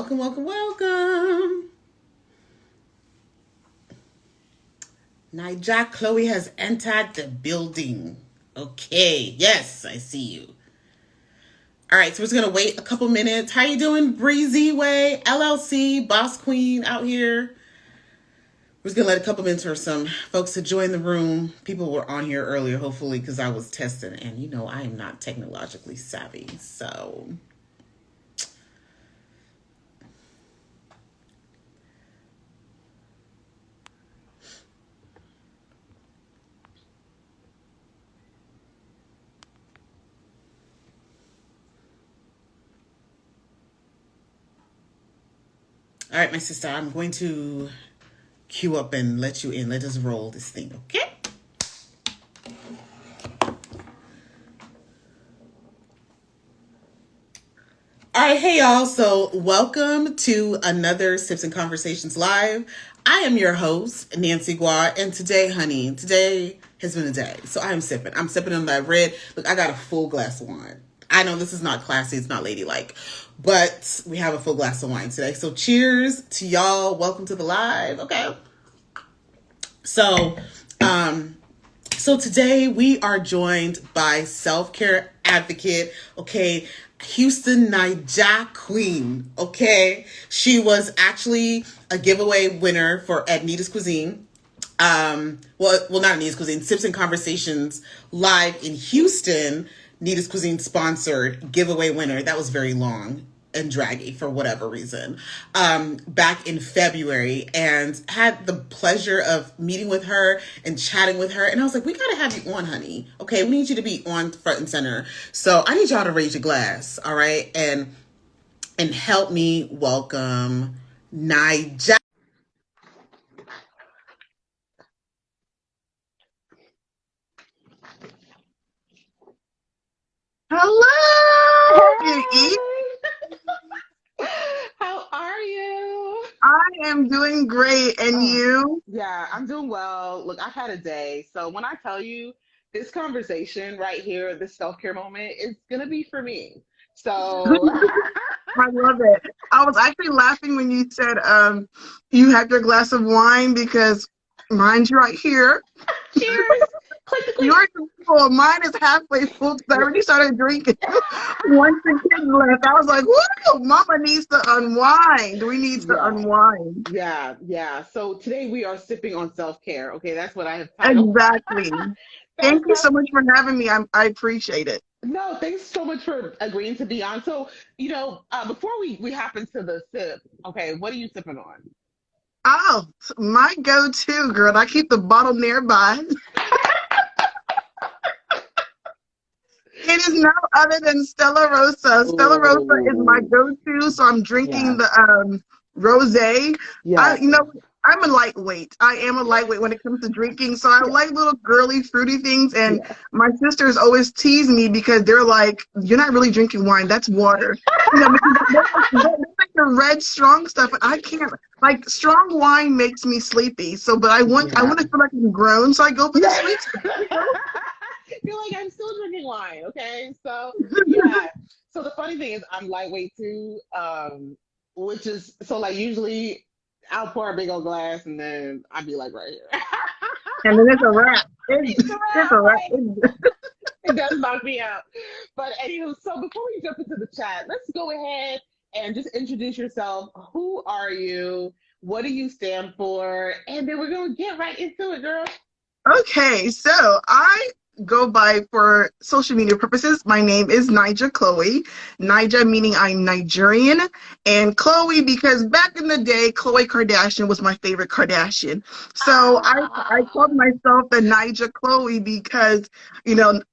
Welcome, welcome, welcome. Naija Khloe has entered the building. Okay, yes, I see you. All right, so we're just gonna wait a couple minutes. How you doing, Breezy Way, LLC, Boss Queen out here? We're just gonna let a couple minutes for some folks to join the room. People were on here earlier, hopefully, because I was testing, and I am not technologically savvy, so. All right, my sister, I'm going to queue up and let you in. Let us roll this thing, okay? All right, hey y'all. So, welcome to another Sips and Conversations Live. I am your host, Nancy Gua, and today has been a day. So, I am sipping. I'm sipping on that red. Look, I got a full glass of wine. I know this is not classy, it's not ladylike, but we have a full glass of wine today. So, cheers to y'all. Welcome to the live, okay? So, today we are joined by self-care advocate, okay, Houston Naija Queen, okay? She was actually a giveaway winner for at Nita's Cuisine. Not Nita's Cuisine, Sips and Conversations live in Houston. Nita's Cuisine sponsored giveaway winner. That was very long and draggy for whatever reason, back in February, and had the pleasure of meeting with her and chatting with her. And I was like, we got to have you on, honey. Okay, we need you to be on front and center. So I need y'all to raise your glass, all right? And help me welcome Naija. Hello, Beauty. How are you? I am doing great, and you? Yeah, I'm doing well. Look, I've had a day. So when I tell you this conversation right here, this self-care moment, it's gonna be for me. So I love it. I was actually laughing when you said you had your glass of wine because mine's right here. cheers. Click the click. Yours is full. Mine is halfway full because I already started drinking. Once the kids left, I was like, "Whoa, Mama needs to unwind. We need to Yeah, unwind." yeah. So today we are sipping on self-care. Okay, that's what I have titled. Exactly. That's Thank you so that. much for having me. I appreciate it. No, thanks so much for agreeing to be on. So, before we hop into the sip, okay, what are you sipping on? Oh, my go-to, girl. I keep the bottle nearby. It is no other than Stella Rosa. Stella Rosa is my Oh, go-to, so I'm drinking yes, the rosé. I, yes, you know, I'm a lightweight. I am a lightweight when it comes to drinking, so I yes, like little girly, fruity things. And yes. my sisters always tease me because they're like, "You're not really drinking wine. That's water." Because they like the red strong stuff, and I can't. Like strong wine makes me sleepy. So, but I Yeah. want to feel like I'm grown, so I go for the Yeah. sweet stuff. You're like, I'm still drinking wine, okay? So, yeah. So the funny thing is I'm lightweight too, which is so like usually I'll pour a big old glass and then I'd be like right here. And then it's a wrap. It's It's around, a wrap. right? It does knock me out. But anywho, so before we jump into the chat, let's go ahead and just introduce yourself. Who are you? What do you stand for? And then we're gonna get right into it, girl. Okay, so I go by for social media purposes. My name is Naija Khloe. Naija meaning I'm Nigerian, and Chloe because back in the day, Khloe Kardashian was my favorite Kardashian. So I Ah, called myself the Naija Khloe because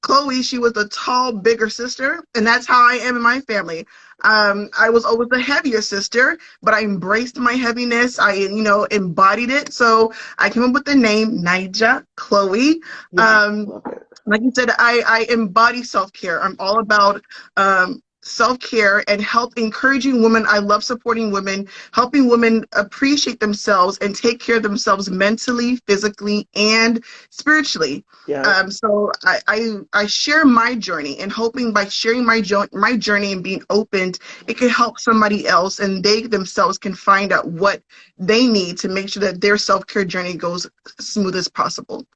Chloe, she was a tall, bigger sister, and that's how I am in my family. I was always the heavier sister, but I embraced my heaviness. I embodied it. So I came up with the name Naija Khloe. yeah, Um, love it. like you said, I embody self care. I'm all about self-care and help encouraging women. I love supporting women, helping women appreciate themselves and take care of themselves mentally, physically, and spiritually. Yeah. So I share my journey, and hoping by sharing my journey and being open, it can help somebody else, and they themselves can find out what they need to make sure that their self-care journey goes as smooth as possible.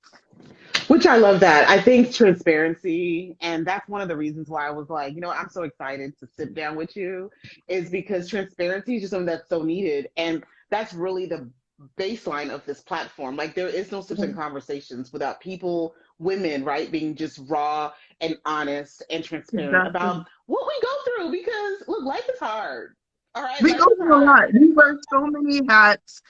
Which I love that. I think transparency, and that's one of the reasons why I was like, I'm so excited to sit down with you, is because transparency is just something that's so needed. And that's really the baseline of this platform. Like, there is no such thing conversations without people, women, right, being just raw and honest and transparent Exactly. about what we go through. Because, look, life is hard. All right, We life go is through a lot. hard. We wear so many hats.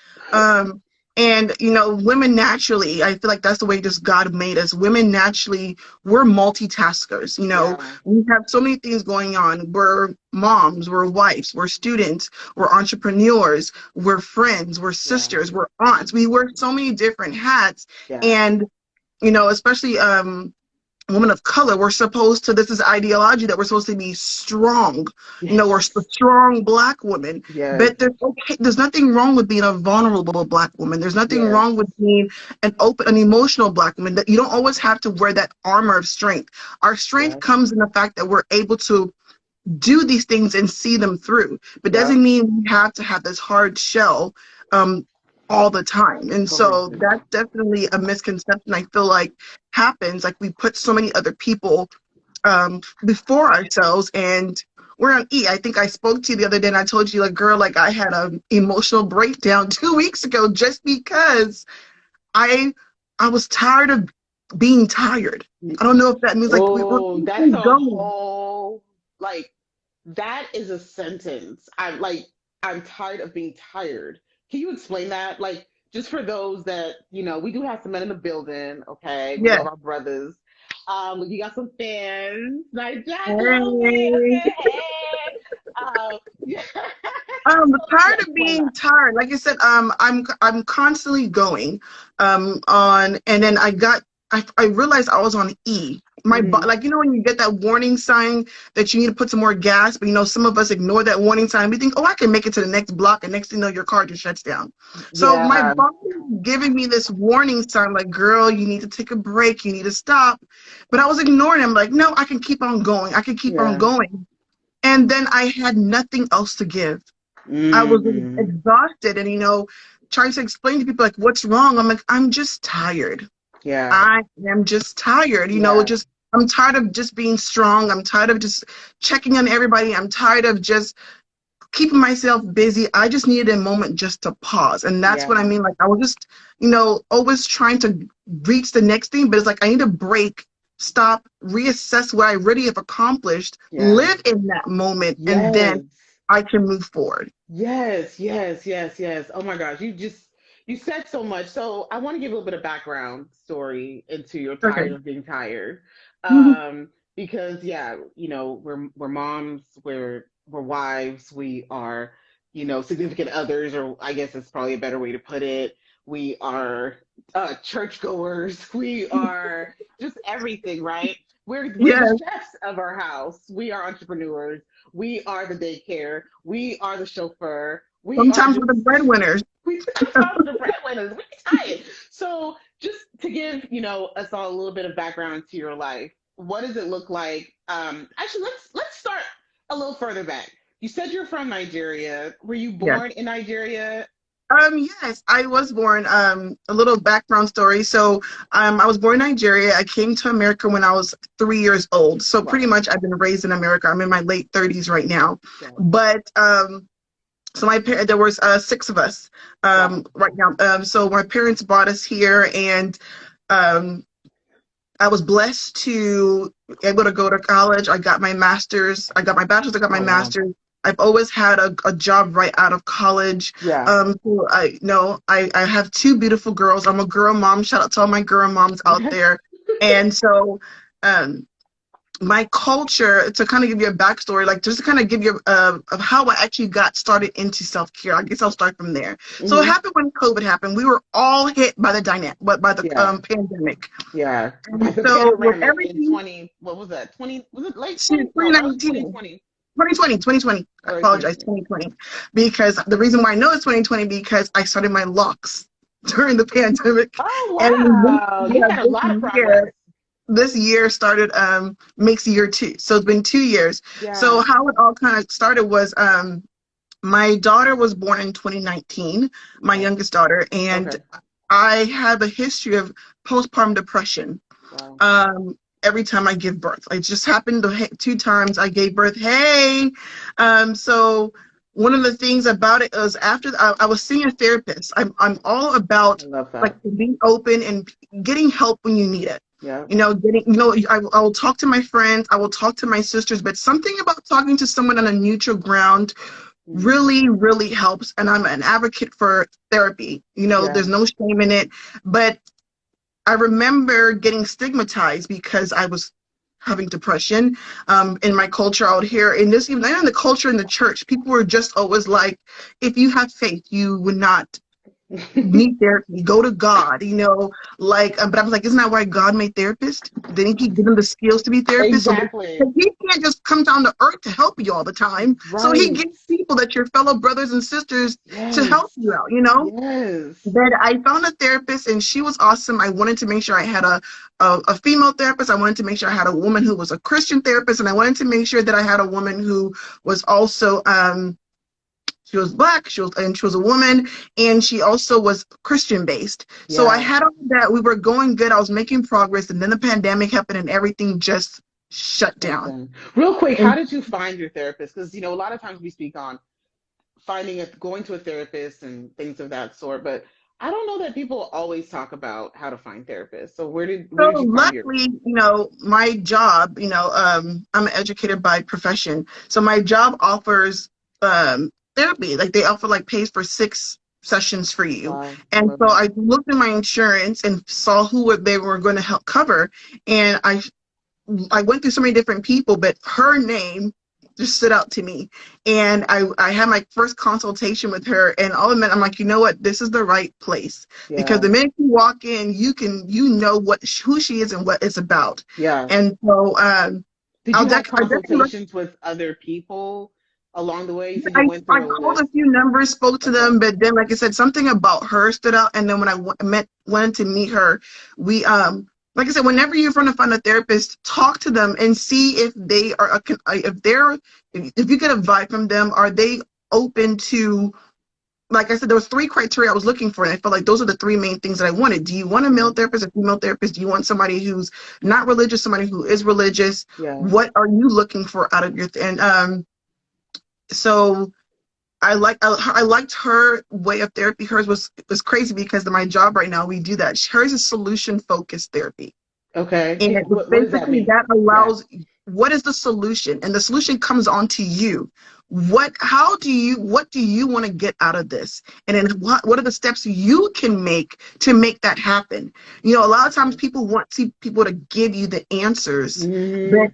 And women naturally, I feel like that's the way just God made us. Women naturally, we're multitaskers. Yeah, We have so many things going on. We're moms, we're wives, we're students, we're entrepreneurs, we're friends, we're yeah, sisters, we're aunts. We wear so many different hats. yeah. And, especially women of color, we're supposed to, this is ideology that we're supposed to be strong. We're Yes, strong Black women. yes, But there's nothing wrong with being a vulnerable Black woman. There's nothing yes, wrong with being an emotional Black woman. That you don't always have to wear that armor of strength. Our strength yes, comes in the fact that we're able to do these things and see them through. But yeah, doesn't mean we have to have this hard shell um, all the time. And so correct. that's definitely a misconception I feel like happens. Like, we put so many other people before ourselves, and we're on E. I think I spoke to you the other day and I told you, like, girl, like, I had an emotional breakdown 2 weeks ago just because I I was tired of being tired. I don't know if that means, like, we're Oh, that's keeping a going. whole, like, that is a sentence. I'm tired of being tired. Can you explain that? Like, just for those that, we do have some men in the building, okay? We Yeah. love our brothers. You got some fans, Naija Khloe, Hey. okay, hey. Yeah. Tired Yes, of why being not? tired. Like I said, I'm constantly going on, and then I realized I was on E. Hmm. Like, when you get that warning sign that you need to put some more gas, but some of us ignore that warning sign. We think, oh, I can make it to the next block, and next thing you know, your car just shuts down. So my Yeah, body is giving me this warning sign, like, girl, you need to take a break, you need to stop. But I was ignoring him, like, no, I can keep on going, I can keep on yeah. going. And then I had nothing else to give. I was Mm, exhausted, and trying to explain to people, like, what's wrong. I'm like, I'm just tired. yeah, I am just tired. yeah, Just, I'm tired of just being strong. I'm tired of just checking on everybody. I'm tired of just keeping myself busy. I just needed a moment just to pause. And that's what I yeah, mean. Like, I was just, always trying to reach the next thing, but it's like I need a break, stop, reassess what I really have accomplished, yeah. live in that moment, and then Yes. I can move forward. Yes, yes, yes, yes. Oh my gosh, you said so much. So I want to give a little bit of background story into your tired Okay. of being tired. Mhm. Because yeah, we're moms, we're wives, we are, significant others, or I guess it's probably a better way to put it. We are churchgoers, we are just everything, right? We're the Yes. chefs of our house. We are entrepreneurs. We are the daycare. We are the chauffeur. We are Sometimes we're the just breadwinners. we sometimes the breadwinners. We tired. So just to give us all a little bit of background into your life, what does it look like? Actually, let's start a little further back. You said you're from Nigeria. Were you Yes. born in Nigeria? Yes, I was born. A little background story. So, I was born in Nigeria. I came to America when I was 3 years old. So pretty Wow. much I've been raised in America. I'm in my late 30s right now. Wow. But so my parents, there was six of us Wow. right now. So my parents brought us here, and um, I was blessed to able to go to college. I got my master's. I got my bachelor's. I got my Oh wow. master's. I've always had a job right out of college. Yeah. So I know I have two beautiful girls. I'm a girl mom. Shout out to all my girl moms out there. And so um, my culture, to kind of give you a backstory, like just to kind of give you of how I actually got started into self-care. I guess I'll start from there. So it Hmm. happened when COVID happened. We were all hit by the Yeah. pandemic. Yeah. By And the so with panoramic in everything, 20, what was that? 20, was it late 20? No, that was 2019, 2020. 2020. I Or apologize, 2020? 2020. Because the reason why I know it's 2020 because I started my locks during the pandemic. Oh And wow, you had a lot of progress. this year started makes year 2. So it's been 2 years. So Yeah. how it all kind of started was my daughter was born in 2019, my Okay. youngest daughter, and Okay. I have a history of postpartum depression. Wow. Every time I give birth, it just happened 2 times I gave birth. Hey, so one of the things about it was after I was seeing a therapist. I'm all I about love like that. being open and getting help when you need it. Yeah. I will talk to my friends, I will talk to my sisters, but something about talking to someone on a neutral ground Mm. really, really helps. And I'm an advocate for therapy. Yeah. There's no shame in it. But I remember getting stigmatized because I was having depression. In my culture out here, in this, even in the culture in the church, people were just always like, if you have faith, you would not need therapy, go to God, but I was like, isn't that why God made therapists? Didn't he give them the skills to be therapists? So Exactly. he can't just come down to earth to help you all the time. So he Right. gives people that your fellow brothers and sisters to Yes. help you out. Yes. But I found a therapist and she was awesome. I wanted to make sure I had a female therapist. I wanted to make sure I had a woman who was a Christian therapist. And I wanted to make sure that I had a woman who was also she was black, she was a woman, and she also was Christian based. So I Yeah. had all that. We were going good. I was making progress, and then the pandemic happened, and everything just shut Shut down. down. Real quick, how And did you find your therapist? Because a lot of times we speak on going to a therapist and things of that sort, but I don't know that people always talk about how to find therapists. So where so did you find your luckily, my job, I'm an educator by profession. So my job offers therapy. Like they offer like pays for 6 sessions for you. Wow, I And love so that. I looked at my insurance and saw they were going to help cover. And I went through so many different people, but her name just stood out to me. And I had my first consultation with her, and all of a minute, I'm like, you know what? This is the right place. Because Yeah. the minute you walk in, you know who she is and what it's about. Yeah. And so Did you have I definitely consultations with other people along the way? You said you went I through a called a list. few numbers, spoke to Okay. them, but then, like I said, something about her stood out. And then when went to meet her, we like I said, whenever you're trying to find a therapist, talk to them and see if they are if you get a vibe from them, are they open to? Like I said, there was 3 criteria I was looking for, and I felt like those are the 3 main things that I wanted. Do you want a male Mhm. therapist, a female therapist? Do you want somebody who's not religious, somebody who is religious? Yeah. What are you looking for out of and so I liked her way of therapy. Hers was crazy because in my job right now we do that. Hers is solution focused therapy, Okay. and What does that basically mean? that Yeah. allows what is the solution, and the solution comes onto you. What do you want to get out of this, and then what are the steps you can make to make that happen? A lot of times Okay. people want see people to give you the answers, but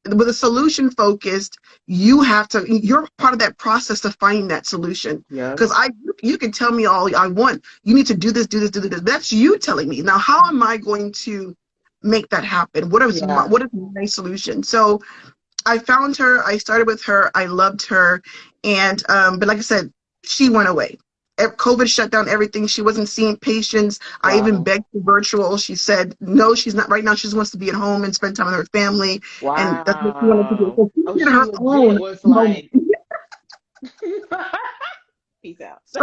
Hmm. with a solution focused, you're part of that process of finding that solution. Yep. Because you can tell me all I want, you need to do this, do this, do this. That's you telling me. Now how am I going to make that happen? Yeah. What is my solution? So I found her, I started with her, I loved her, and but like I said, she went away. COVID shut down everything. She wasn't seeing patients. I even Wow. begged for virtual. She said no, she's not right now. She just wants to be at home and spend time with her family, and that's what she wanted to do. Wow. So she Oh, did she her legit own was moment. like, peace out. So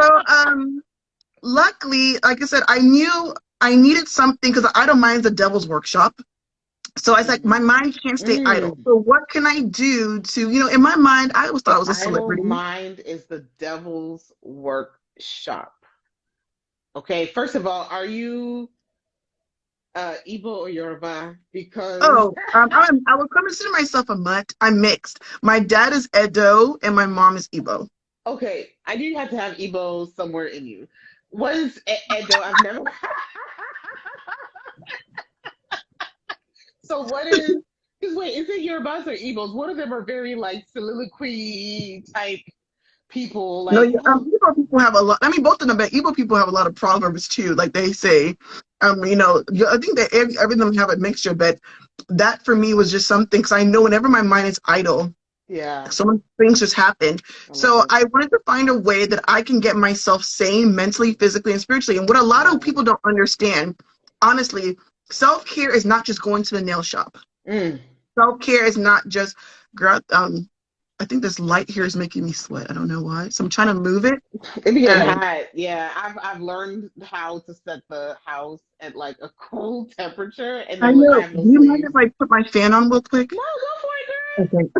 luckily, like I said, I knew I needed something because I don't mind the devil's workshop. So I was like, my Mm. mind can't stay idle. Mm. So what can I do to, in my mind, I always thought I The was a idle celebrity. mind is the devil's workshop. Okay, first of all, are you Igbo or Yoruba? Because Oh, I would consider myself a mutt. I'm mixed. My dad is Edo and my mom is Igbo. okay, I knew you had to have Igbo somewhere in you. What is Edo? I've never. So what is? Because wait, is it Yorubas or Igbos? One of them are very like soliloquy type people. No, Like, oh, Igbo people have a lot. I mean, both of them, but Igbo people have a lot of proverbs too. Like they say, I think that every of them have a mixture, but that for me was just something because I know whenever my mind is idle. Yeah, So many things just happen. I love So it. I wanted to find a way that I can get myself sane mentally, physically, and spiritually. And what a lot of Yeah. people don't understand, honestly, self-care is not just going to the nail shop. Mm. Self-care is not just, girl, I think this light here is making me sweat. I don't know why. So I'm trying to move it. It be getting And hot. Yeah, I've learned how to set the house at like a cool temperature, and I then when I know. have Do no you mind sleeves. if I put my fan on real quick? No, go for it, Okay.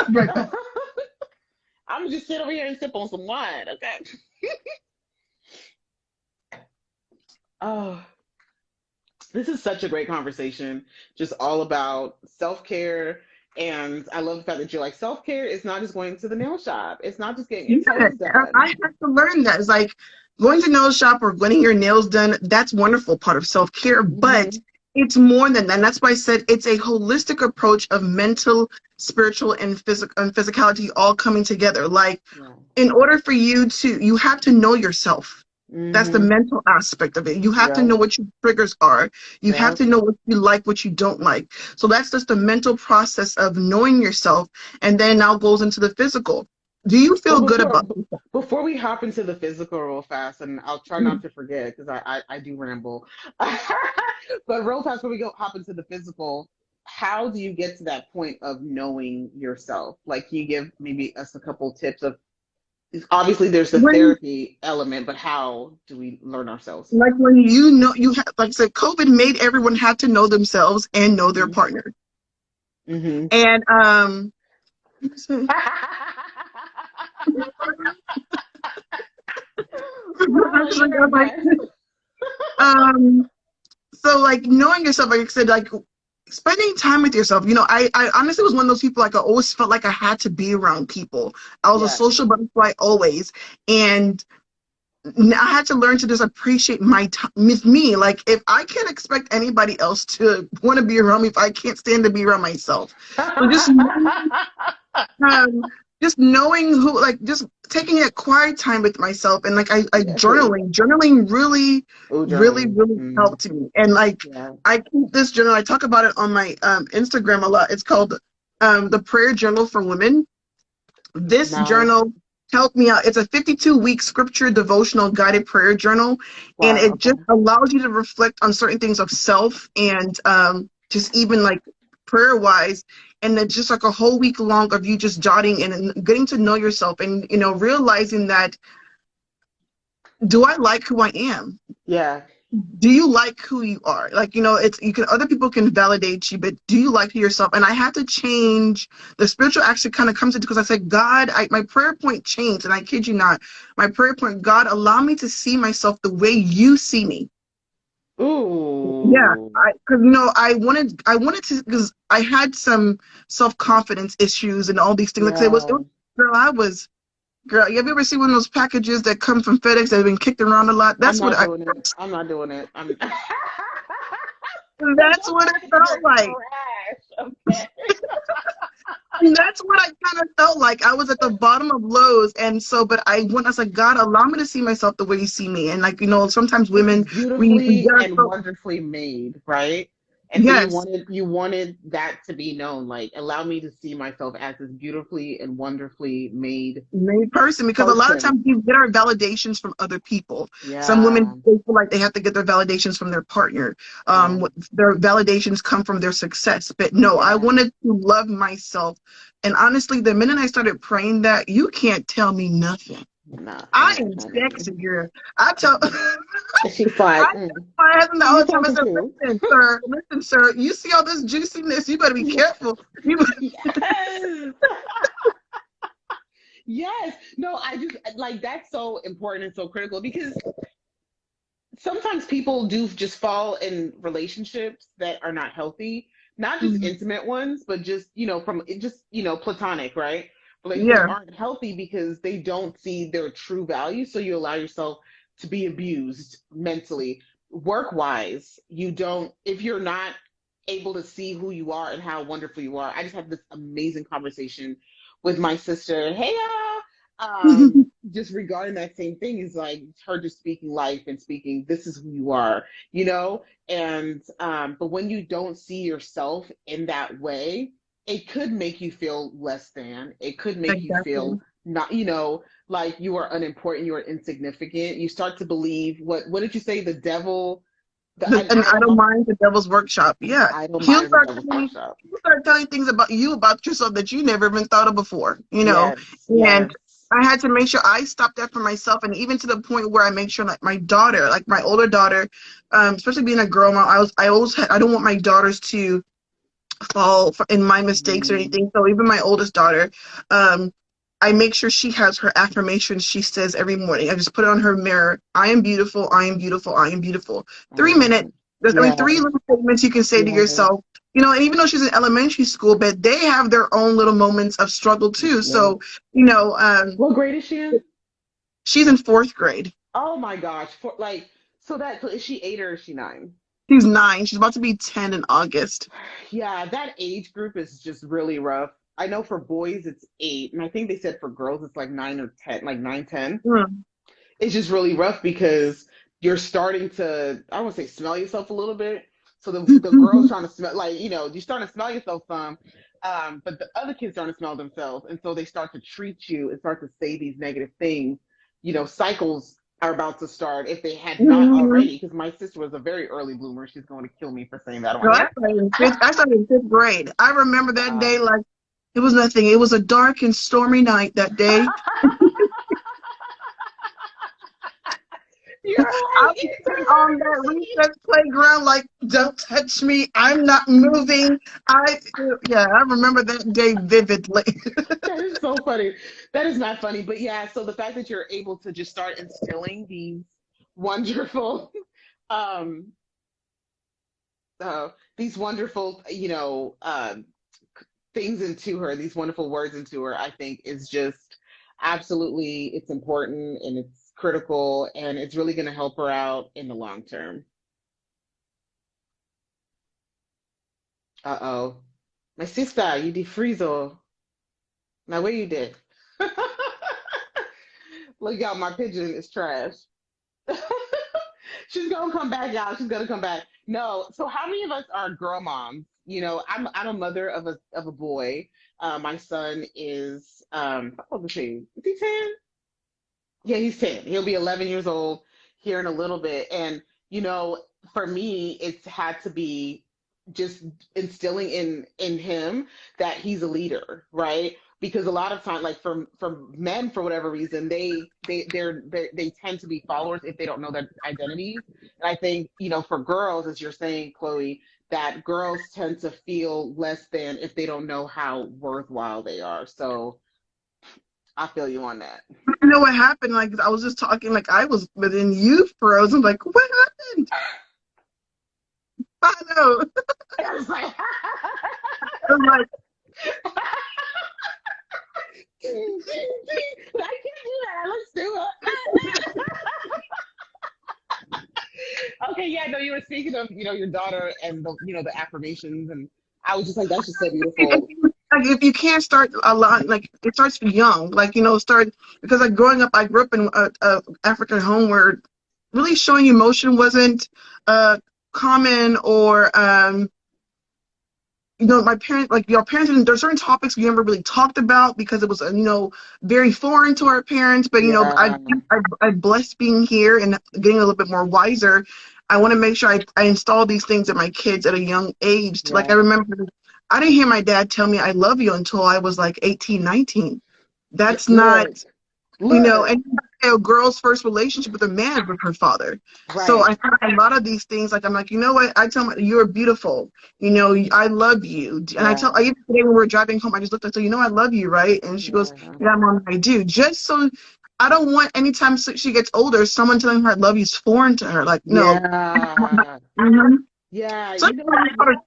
Right back. girl. I'm gonna just sit over here and sip on some wine, okay? Oh, this is such a great conversation, just all about self care. And I love the fact that you're like, self care is not just going to the nail shop, it's not just getting your Yeah, toes I done. had to learn that. It's like going to nail shop or getting your nails done. That's wonderful part of self-care, but Hmm. it's more than that. And that's why I said it's a holistic approach of mental, spiritual, and physicality all coming together. Like Yeah. in order for you have to know yourself. That's the Hmm. mental aspect of it. You have to know Yep. what your triggers are. You have Yep. to know what you like, what you don't like. So that's just the mental process of knowing yourself, and then now goes into the physical. Do you But feel good about yourself? before we hop into the physical real fast, and I'll try not to forget because I do ramble. But real fast before we go hop into the physical, how do you get to that point of knowing yourself? Like, can you give maybe us a couple tips of obviously there's the When therapy element, but how do we learn ourselves? like when you know you have, like I said, COVID made everyone have to know themselves and know their Hmm. partner. Hmm. And Oh, actually, you're a mess. um so like knowing yourself, like I said, like spending time with yourself. I honestly was one of those people, like I always felt like I had to be around people. I was a Yeah. social butterfly always. And I had to learn to just appreciate my time with me. Like if I can't expect anybody else to want to be around me, if I can't stand to be around myself. So um, just knowing who, like just taking a quiet time with myself, and like I Yeah. journaling really, Oh, really, journaling. really Mm. helped me. And like Yeah. I keep this journal. I talk about it on my Instagram a lot. It's called the Prayer Journal for Women. This Nice. journal helped me out. It's a 52-week scripture devotional guided prayer journal, and Wow. it just Okay. allows you to reflect on certain things of self and just even like prayer wise. And it's just like a whole week long of you just jotting and getting to know yourself, and realizing that, do I like who I am? Yeah. Do you like who you are? Like, it's, you can, other people can validate you, but do you like yourself? And I had to change. The spiritual actually kind of comes into, because I said, God, my prayer point changed, and I kid you not, my prayer point, God, allow me to see myself the way you see me. Yeah, Ooh. because I wanted to, because I had some self-confidence issues and all these things. Like I said, Yeah. girl, girl, have you ever seen one of those packages that come from FedEx that have been kicked around a lot? I'm not doing it. I'm not doing it. Because That's those what it packages felt are like. trash. Okay. And that's what I kind of felt like. I was at the bottom of lows. And so, but I was like, God, allow me to see myself the way you see me. And like, sometimes It's women, we beautifully get and ourselves, wonderfully made, right? And so you yes, wanted that to be known. Like, allow me to see myself as this beautifully and wonderfully made main person, because a lot of person. times we get our validations from other people. Some women, Yeah. they feel like they have to get their validations from their partner. Yeah. Their validations come from their success. But no, I Yeah. wanted to love myself. And honestly, the minute I started praying that, you can't tell me nothing. I Nothing, am honey. sexy, girl. I tell And she's I like, tell my husband who all you the time, I talking said, to? listen, sir, you see all this juiciness, you better be careful. You Yes. Yes. No, I just like that's so important and so critical because sometimes people do just fall in relationships that are not healthy, not just Mhm. intimate ones, but just, from it just, platonic, right? Relationships Yeah, aren't healthy because they don't see their true value. So you allow yourself to be abused mentally. Work wise, you don't, if you're not able to see who you are and how wonderful you are. I just had this amazing conversation with my sister. Hey, just regarding that same thing is like her just speaking life and speaking this is who you are, and but when you don't see yourself in that way, it could make you feel less than. It could make you Exactly. feel not, like you are unimportant, you are insignificant. You start to believe what did you say? The devil, the An idle idle mind, mind, the devil's workshop. Yeah, idle mind is the devil's workshop. he'll start telling things about you, about yourself that you never even thought of before. Yes, And yes. I had to make sure I stopped that for myself, and even to the point where I make sure, like my daughter, like my older daughter, especially being a girl mom, I always had, I don't want my daughters to in my mistakes or Mm, anything. So even my oldest daughter, um, I make sure she has her affirmations she says every morning. I just put it on her mirror. I am beautiful. I am beautiful. I am beautiful. I 3 minutes. love it. I mean, Yes, three little statements you can say to yes, yourself. And even though she's in elementary school, but they have their own little moments of struggle too. yes. So, you know, um, What grade is she in? she's in fourth grade. Oh my gosh. So is she 8 or is she 9? She's 9. She's about to be 10 in August. Yeah, that age group is just really rough. I know for boys it's 8, and I think they said for girls it's like 9 or 10, like 9, 10. Mm. It's just really rough because you're starting to, I won't say smell yourself a little bit. So the girls trying to smell, like, you're starting to smell yourself some, but the other kids starting to smell themselves. And so they start to treat you and start to say these negative things. Cycles are about to start if they had not Mhm. already, because my sister was a very early bloomer. She's going to kill me for saying that on Girl, here. I started in fifth grade. I remember that day Wow. like it was nothing. It was a dark and stormy night that day. You're I right. was sitting on that recess playground like, don't touch me. I'm not moving. Yeah, I remember that day vividly. That is so funny. That is not funny, but yeah. So the fact that you're able to just start instilling these wonderful, um, these wonderful, things into her, these wonderful words into her, I think is just absolutely, it's important and it's critical and it's really going to help her out in the long term. Uh-oh. My sister, you did freeze or now where you did? Look out, my pigeon is trash. She's gonna come back, y'all. She's gonna come back. No. So how many of us are girl moms? I'm a mother of a boy. My son is how old is he? Is he 10? Yeah, he's 10. He'll be 11 years old here in a little bit. And, you know, for me, it's had to be just instilling in him that he's a leader, right? Because a lot of time, like for men, for whatever reason, they tend to be followers if they don't know their identities. And I think, for girls, as you're saying, Chloe, that girls tend to feel less than if they don't know how worthwhile they are. So I feel you on that. You know what happened? Like I was just talking, like I was, but then you froze. I'm like, what happened? I know. I was like, I'm like, I can't do that. Let's do it. Okay, yeah, no, you were speaking of, your daughter and the affirmations, and I was just like, that's just so beautiful. if you can't start a lot, like it starts young, like start because like growing up, I grew up in a African home where really showing emotion wasn't common or my parents, like your parents, there's certain topics we never really talked about because it was, very foreign to our parents. But, Yeah, I'm blessed being here and getting a little bit more wiser. I want to make sure I install these things in my kids at a young age. Like, I yeah. remember I didn't hear my dad tell me I love you until I was like 18, 19. That's not, Look, look, and a girl's first relationship with a man is with her father. So right. I think a lot of these things, like I'm like, you know what? I tell my, you're beautiful. I love you. And Yeah, I even today when we were driving home, I just looked at her, I love you, right? And she goes, yeah, yeah, mom, I do. Just so I don't want anytime she gets older, someone telling her I love you is foreign to her. Like, no. yeah, Mhm. yeah. So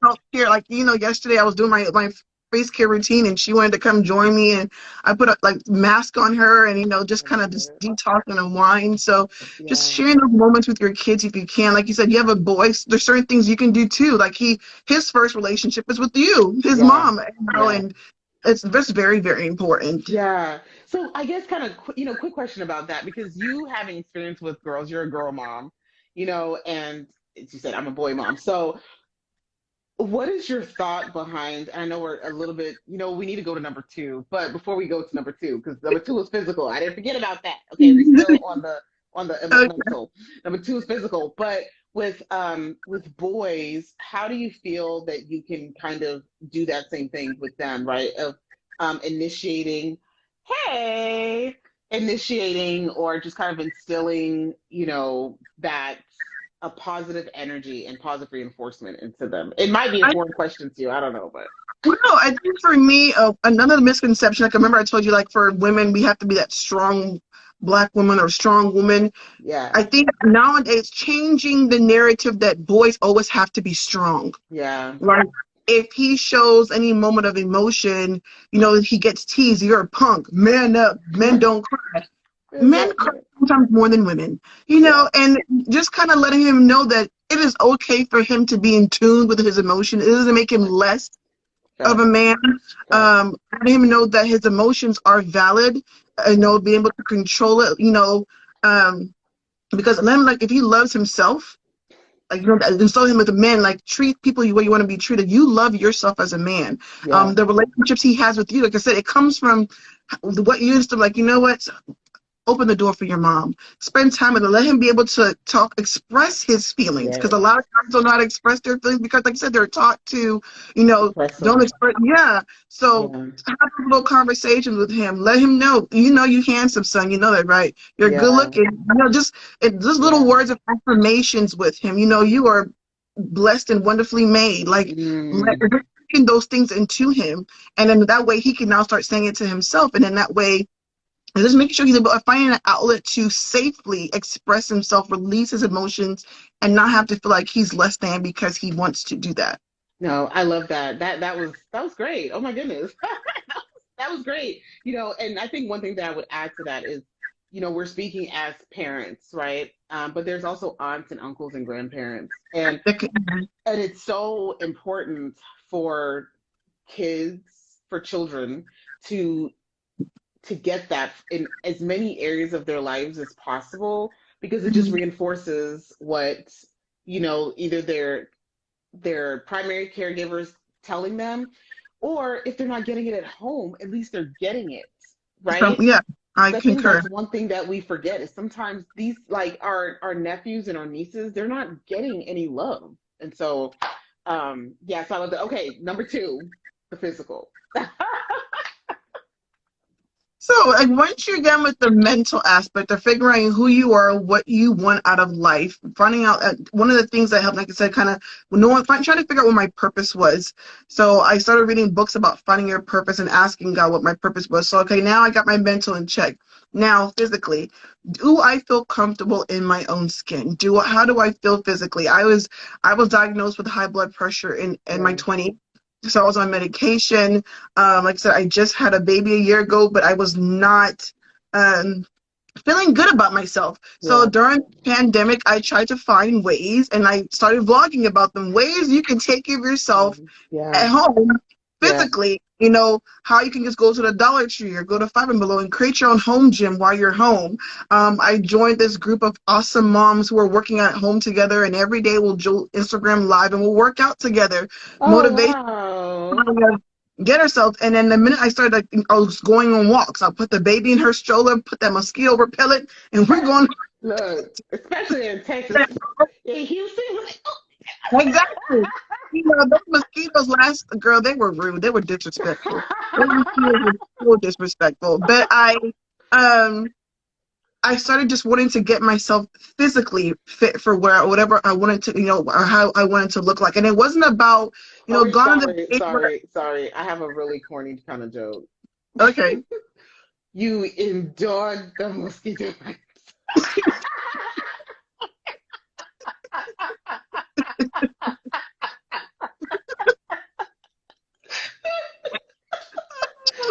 self-care. Like, yesterday I was doing my face care routine and she wanted to come join me and I put a like mask on her and just I kind of love just it. detox and unwind. So just Yeah, sharing those moments with your kids if you can. Like you said, you have a boy, there's certain things you can do too. Like his first relationship is with you, his yeah, mom, yeah. and it's just very, very important. Yeah. So I guess kind of, quick question about that because you having experience with girls, you're a girl mom, and as you said, I'm a boy mom. So What is your thought behind? I know we're a little bit, we need to go to number two, but before we go to number two, because number two is physical. I didn't forget about that. Okay, we're still on the Okay. mental. Number two is physical, but with boys, how do you feel that you can kind of do that same thing with them, right? Of initiating, hey, initiating or just kind of instilling, that a positive energy and positive reinforcement into them. It might be a I foreign question to you. I don't know, but no, I think for me, another misconception. Like, I remember I told you, like, for women, we have to be that strong black woman or strong woman. yeah, I think nowadays changing the narrative that boys always have to be strong. yeah, Like, if he shows any moment of emotion, he gets teased. You're a punk. Man up. Men don't cry. Men cry exactly. sometimes more than women. Yeah, And just kind of letting him know that it is okay for him to be in tune with his emotion. It doesn't make him less of a facts, man. facts. Letting him know that his emotions are valid. Being able to control it. Because then, like, if he loves himself, like, and so him with a man, like, treat people the way you want to be treated. You love yourself as a man. Yeah, The relationships he has with you, like I said, it comes from what you used to, like, what, open the door for your mom, spend time with her, let him be able to talk, express his feelings, because yes. a lot of times don't know how to express their feelings because, like I said, they're taught to, you know Suppress don't them. express. Yeah, so Yeah, have little conversations with him, let him know, you handsome, son, you know that, right? You're good yeah, looking, just little yeah. words of affirmations with him. You are blessed and wonderfully made, like, Mm. those things into him, and then that way he can now start saying it to himself, and then that way, and just making sure he's able to find an outlet to safely express himself, release his emotions, and not have to feel like he's less than because he wants to do that. No, I love that. That was great. Oh my goodness. That was great. And I think one thing that I would add to that is, we're speaking as parents, right? But there's also aunts and uncles and grandparents. And it's so important for for children to get that in as many areas of their lives as possible, because it just Mhm. reinforces what, either their primary caregivers telling them, or if they're not getting it at home, at least they're getting it, So, right? yeah, I I think concur. that's one thing that we forget is sometimes these, like, our nephews and our nieces, they're not getting any love. And so yeah, so I love that. Okay, number two, the physical. So, like, once you're done with the mental aspect of figuring who you are, what you want out of life, finding out, one of the things that helped, like I said, kind of, trying to figure out what my purpose was. So I started reading books about finding your purpose and asking God what my purpose was. So, okay, now I got my mental in check. Now, physically, do I feel comfortable in my own skin? How do I feel physically? I was diagnosed with high blood pressure in my Yeah. 20s. So I was on medication. Like I said, I just had a baby a year ago, but I was not um, feeling good about myself. So Yeah. during the pandemic, I tried to find ways, and I started vlogging about them, ways you can take care of yourself Yeah. at home Yeah. physically. How you can just go to the Dollar Tree or go to Five and Below and create your own home gym while you're home. I joined this group of awesome moms who are working at home together, and every day we'll do Instagram live and we'll work out together. Oh Motivation, wow. get herself. And then the minute I started, like, I was going on walks. I'll put the baby in her stroller, put that mosquito repellent, and we're going. Look, especially in Texas, in Houston, like, Exactly. Those mosquitoes last, girl, they were rude. They were disrespectful. Those mosquitoes were so disrespectful. But um, I started just wanting to get myself physically fit for whatever I wanted to, or how I wanted to look like. And it wasn't about, oh, gone to the sorry, stage where, sorry, sorry. I have a really corny kind of joke. okay. You endured the mosquito bites.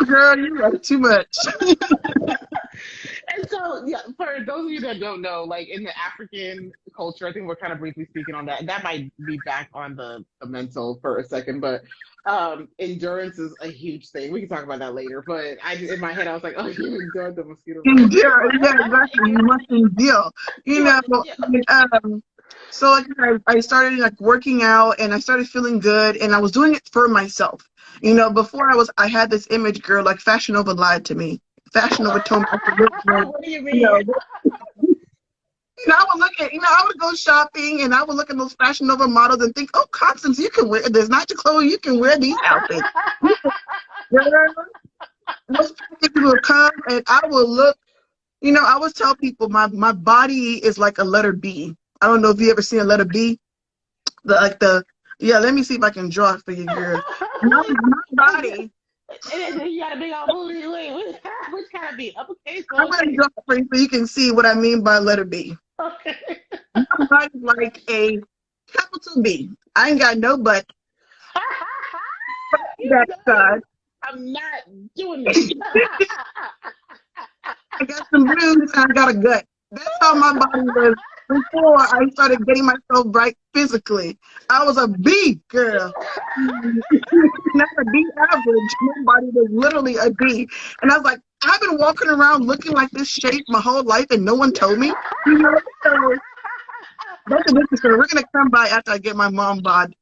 Girl, you are too much. And so, yeah, for those of you that don't know, like in the African culture, I think we're kind of briefly speaking on that. That might be back on the mental for a second, but endurance is a huge thing. We can talk about that later. But in my head, I was like, oh, you endured the mosquito bite. Endure. Yeah, exactly. You must endure. You You know, want to, yeah. um, So like, I started like working out and I started feeling good and I was doing it for myself. You know, before I had this image, girl, like Fashion Nova lied to me. Fashion Nova told me I could look good. What do you You mean? know, I would look at, I would go shopping and I would look at those Fashion Nova models and think, oh, Constance, you can wear this. Naija Khloe, you can wear these outfits. Girl, those people will come and I will look. I always tell people my body is like a letter B. I don't know if you ever seen a letter B. Yeah, let me see if I can draw it for you, girl. My body. And then you got a big old booty. Wait, which kind of B? Uppercase or I'm gonna draw it for you so you can see what I mean by letter B. okay. My body's like a capital B. I ain't got no butt. That side. I'm not doing this. I got some boobs and I got a gut. That's how my body was before I started getting myself right physically. I was a B girl. Not a B average. My body was literally a B. And I was like, I've been walking around looking like this shape my whole life and no one told me. So that's a different story. We're gonna come by after I get my mom bod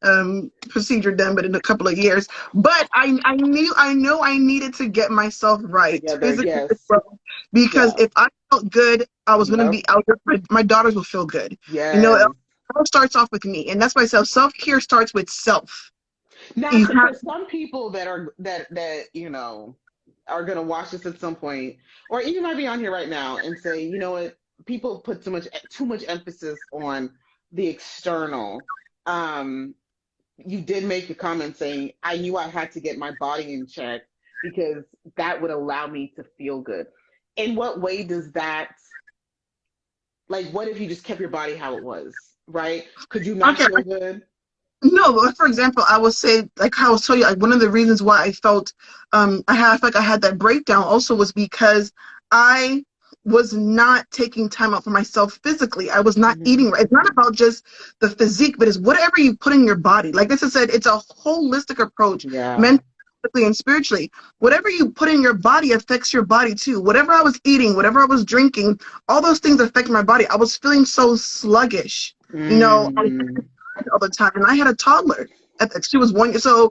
procedure done, but in a couple of years. But I know I needed to get myself right Together, physically yes. as well, because if I felt good, I was gonna be out there. My daughters will feel good. Yes. It all starts off with me, and that's why self-care starts with self. Now, for some people that are are gonna watch this at some point, or even might be on here right now and say, you know what, people put too much emphasis on the external. You did make a comment saying, I knew I had to get my body in check because that would allow me to feel good. In what way does that, like, what if you just kept your body how it was, right? Could you not feel good? No, for example, I would say, like I was telling you, like one of the reasons why I felt I had that breakdown also was because I was not taking time out for myself physically. I was not eating right. It's not about just the physique, but it's whatever you put in your body. Like this I said, it's a holistic approach, mentally and spiritually. Whatever you put in your body affects your body too. Whatever I was eating, whatever I was drinking, all those things affect my body. I was feeling so sluggish, all the time, and I had a toddler. She was 1 year. So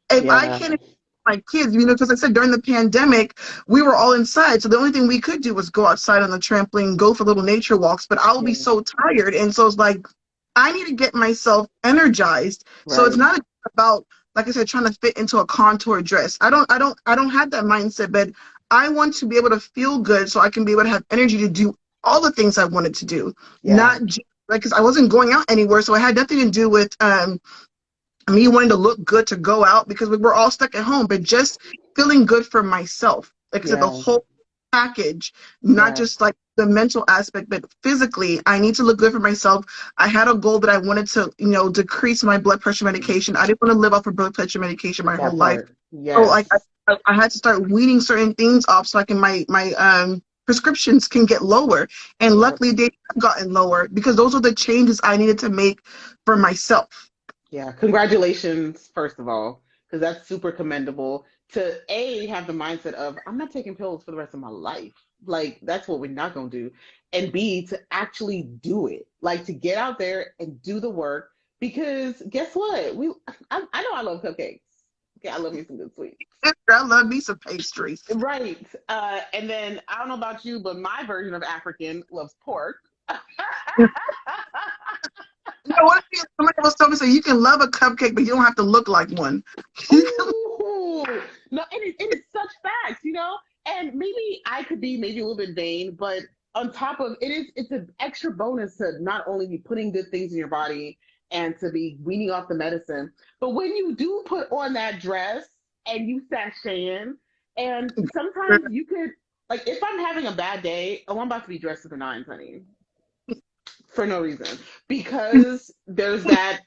if I can't my kids, because I said during the pandemic, we were all inside. So the only thing we could do was go outside on the trampoline, go for little nature walks. But I would be so tired. And so it's like, I need to get myself energized. Right. So it's not about, like I said, trying to fit into a contour dress. I don't have that mindset, but I want to be able to feel good so I can be able to have energy to do all the things I wanted to do. Not just, because I wasn't going out anywhere. So it had nothing to do with, me wanting to look good to go out because we were all stuck at home, but just feeling good for myself. Like I said, the whole package, not just like the mental aspect, but physically, I need to look good for myself. I had a goal that I wanted to, decrease my blood pressure medication. I didn't want to live off of blood pressure medication my whole life. So like I had to start weaning certain things off so I can my prescriptions can get lower. And luckily they have gotten lower because those are the changes I needed to make for myself. Yeah, congratulations, first of all, because that's super commendable to have the mindset of, I'm not taking pills for the rest of my life. Like, that's what we're not going to do. And B, to actually do it, like to get out there and do the work, because guess what? I know I love cupcakes. Okay, I love me some good sweets. I love me some pastries. Right. And then, I don't know about you, but my version of African loves pork. What if somebody else told me, so you can love a cupcake, but you don't have to look like one? Ooh, no, it is such facts, and maybe I could be maybe a little bit vain, but on top of it's an extra bonus to not only be putting good things in your body and to be weaning off the medicine, but when you do put on that dress and you sashaying, and sometimes you could, like, if I'm having a bad day, I'm about to be dressed to the nines, honey. For no reason, because there's that.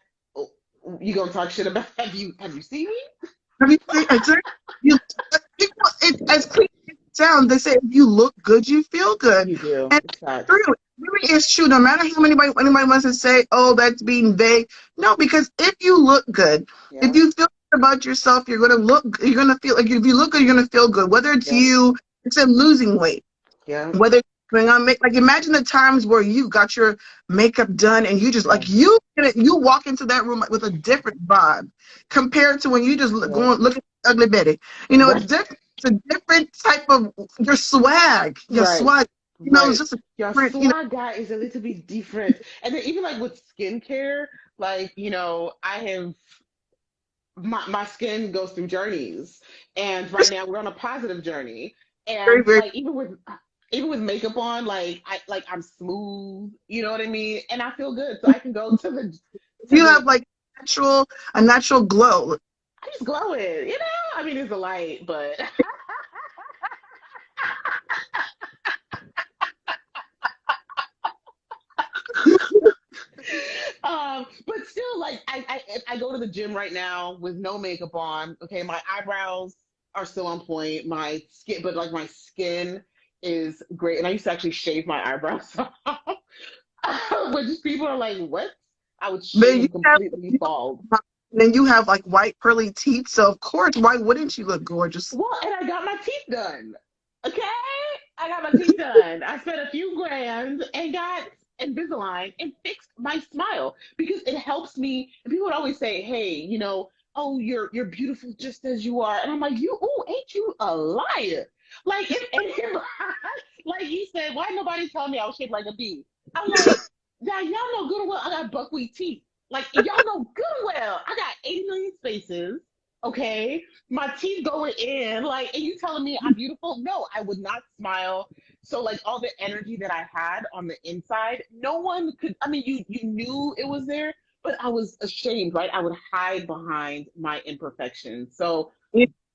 You gonna talk shit about? Have you seen me? Have you seen? As cliche as it sounds, they say if you look good, you feel good. You do. And it's true. It really is true. No matter how anybody wants to say, "Oh, that's being vague." No, because if you look good, if you feel good about yourself, you're gonna feel like if you look good, you're gonna feel good. Whether it's you, it's losing weight. Yeah. Whether When I make, like, imagine the times where you got your makeup done and you just like you walk into that room with a different vibe compared to when you just go and look at Ugly Betty. You know, it's Right. different. It's a different type of your swag. Your Right. swag. You know, it's Right. just a Your different. You know, swag guy is a little bit different. And then even like with skincare, like, I have my skin goes through journeys. And right it's now we're on a positive journey. very And very. like even with makeup on, I'm smooth, you know what I mean? And I feel good. So I can go to You have the like a natural glow. I just glowing, you know? I mean it's the light, but but still, like I go to the gym right now with no makeup on. Okay, my eyebrows are still on point. My skin, but like my skin is great. And I used to actually shave my eyebrows off, which people are like, "What?" I would But shave completely bald. then you have like white pearly teeth. So of course, why wouldn't you look gorgeous? Well, and I got my teeth done. Okay, I got my teeth done. I spent a few grand and got Invisalign and fixed my smile because it helps me. And people would always say, "Hey, oh, you're beautiful just as you are," and I'm like, ain't you a liar?" Like, like you said, why nobody tell me I was shaped like a bee? I'm like, now y'all know good and well I got buckwheat teeth. Like, y'all know good and well I got 80 million spaces. Okay, my teeth going in, like, and you telling me I'm beautiful? No, I would not smile. So, like, all the energy that I had on the inside, no one could. I mean, you knew it was there, but I was ashamed, right? I would hide behind my imperfections. So,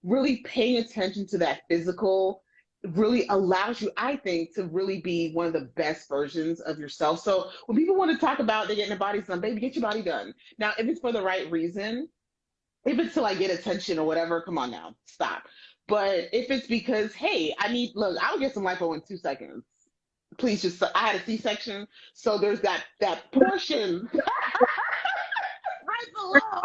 really paying attention to that physical really allows you, I think, to really be one of the best versions of yourself. So, when people want to talk about they getting their bodies done, baby, get your body done. Now, if it's for the right reason, if it's to like get attention or whatever, come on now, stop. But if it's because, hey, look, I'll get some lipo in 2 seconds. Please just, I had a C-section, so there's that portion right below.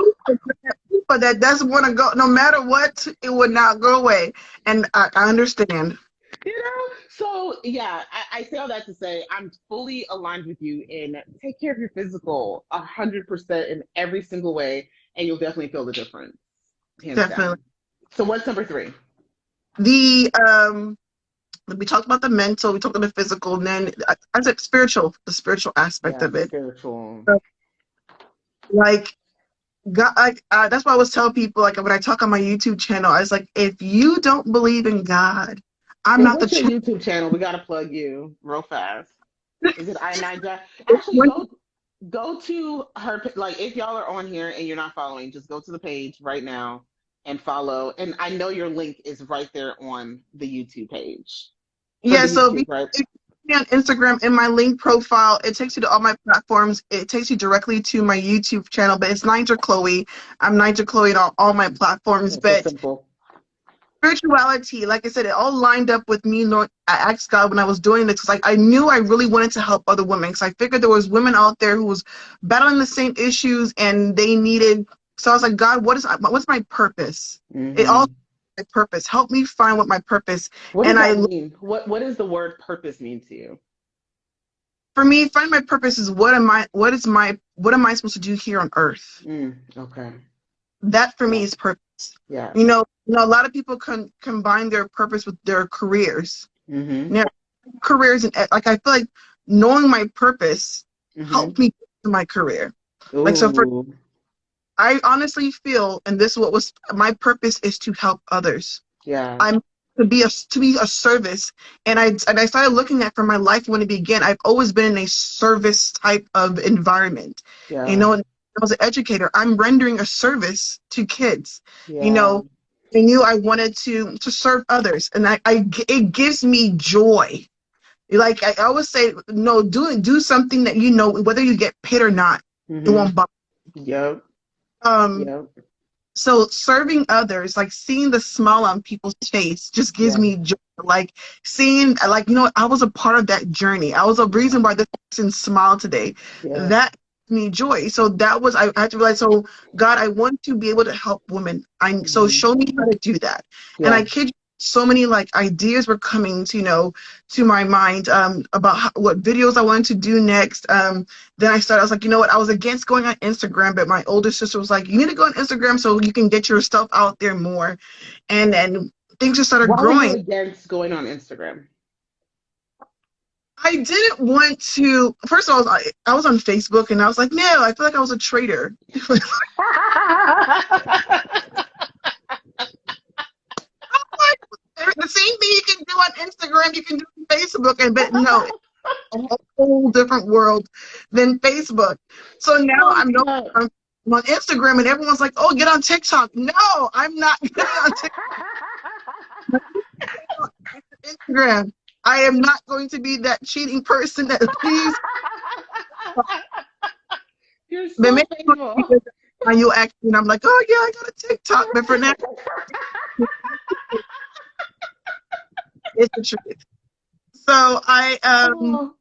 But that doesn't want to go. No matter what, it would not go away. And I understand. So yeah, I say all that to say I'm fully aligned with you in take care of your physical 100% in every single way, and you'll definitely feel the difference, hands Definitely. down. So what's number 3? The we talked about the mental, we talked about the physical, and then I said spiritual, the spiritual aspect Yeah, of it. spiritual. So, like God, that's why I was telling people, like when I talk on my YouTube channel, I was like, if you don't believe in God, I'm And not the what's your YouTube channel? We gotta plug you real fast. Is it Naija? Actually, go to her. Like, if y'all are on here and you're not following, just go to the page right now and follow. And I know your link is right there on the YouTube page. Yeah, the so YouTube, right? if you on Instagram in my link profile, it takes you to all my platforms. It takes you directly to my YouTube channel, but it's Naija Khloe. I'm Naija Khloe on all my platforms. It's so But simple. spirituality, like I said, it all lined up with me. I asked God when I was doing this, because like I knew I really wanted to help other women, because I figured there was women out there who was battling the same issues and they needed. So I was like, God, what's my purpose? It all my purpose. Help me find what my purpose. What does And that mean? What does the word purpose mean to you? For me, find my purpose is what am I supposed to do here on earth? Okay. That for me is purpose. Yeah. A lot of people combine their purpose with their careers. Mm-hmm. Careers, and like I feel like knowing my purpose helped me get to my career. Ooh. Like, so I honestly feel, and this is what was my purpose, is to help others. Yeah. I'm to be a service, and I started looking at from my life when it began. I've always been in a service type of environment. Yeah. And as an educator, I'm rendering a service to kids. Yeah. I knew I wanted to serve others, and it gives me joy. Like I always say, no, do something that whether you get paid or not, it won't bother you. Yep. So serving others, like seeing the smile on people's face, just gives me joy. Like seeing, I was a part of that journey. I was a reason why this person smiled today. Yeah. That gave me joy. So that was, I had to realize, so God, I want to be able to help women. So show me how to do that. Yeah. And I kid you, so many like ideas were coming to, to my mind, about what videos I wanted to do next. Then I was like, you know what, I was against going on Instagram, but my older sister was like, you need to go on Instagram so you can get your stuff out there more. And then things just started Why were you growing. against going on Instagram? I didn't want to. First of all, I was on Facebook, and I was like, no, I feel like I was a traitor. The same thing you can do on Instagram, you can do on Facebook, but no, it's a whole different world than Facebook. So now I'm on Instagram, and everyone's like, oh, get on TikTok. No, I'm not getting on Instagram. I am not going to be that cheating person that please. You're so faithful. And you actually, and I'm like, oh yeah, I got a TikTok, but for now, it's the truth. So so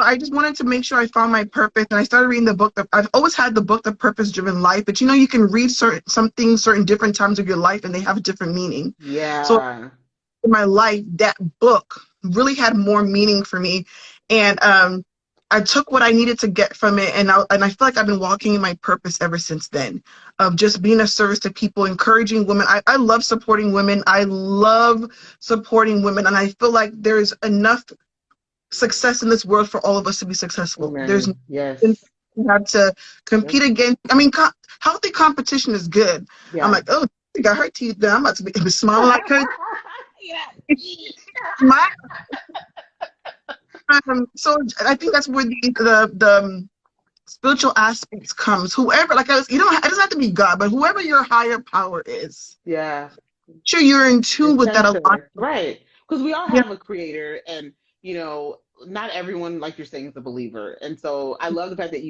I just wanted to make sure I found my purpose, and I started reading the book. I've always had the book, The Purpose-Driven Life, but you can read certain different times of your life, and they have a different meaning. Yeah. So in my life, that book really had more meaning for me, and I took what I needed to get from it, and I feel like I've been walking in my purpose ever since then, of just being of service to people, encouraging women. I love supporting women. I love supporting women, and I feel like there's enough success in this world for all of us to be successful. Amen. There's yes. You have to compete against. I mean, healthy competition is good. Yeah. I'm like, oh, I got her teeth done. I'm about to be smiling like her. So I think that's where the spiritual aspects comes. Whoever, it doesn't have to be God, but whoever your higher power is. Yeah. Sure, you're in tune with that a lot. Right. Because we all have a creator, and not everyone, like you're saying, is a believer. And so I love the fact that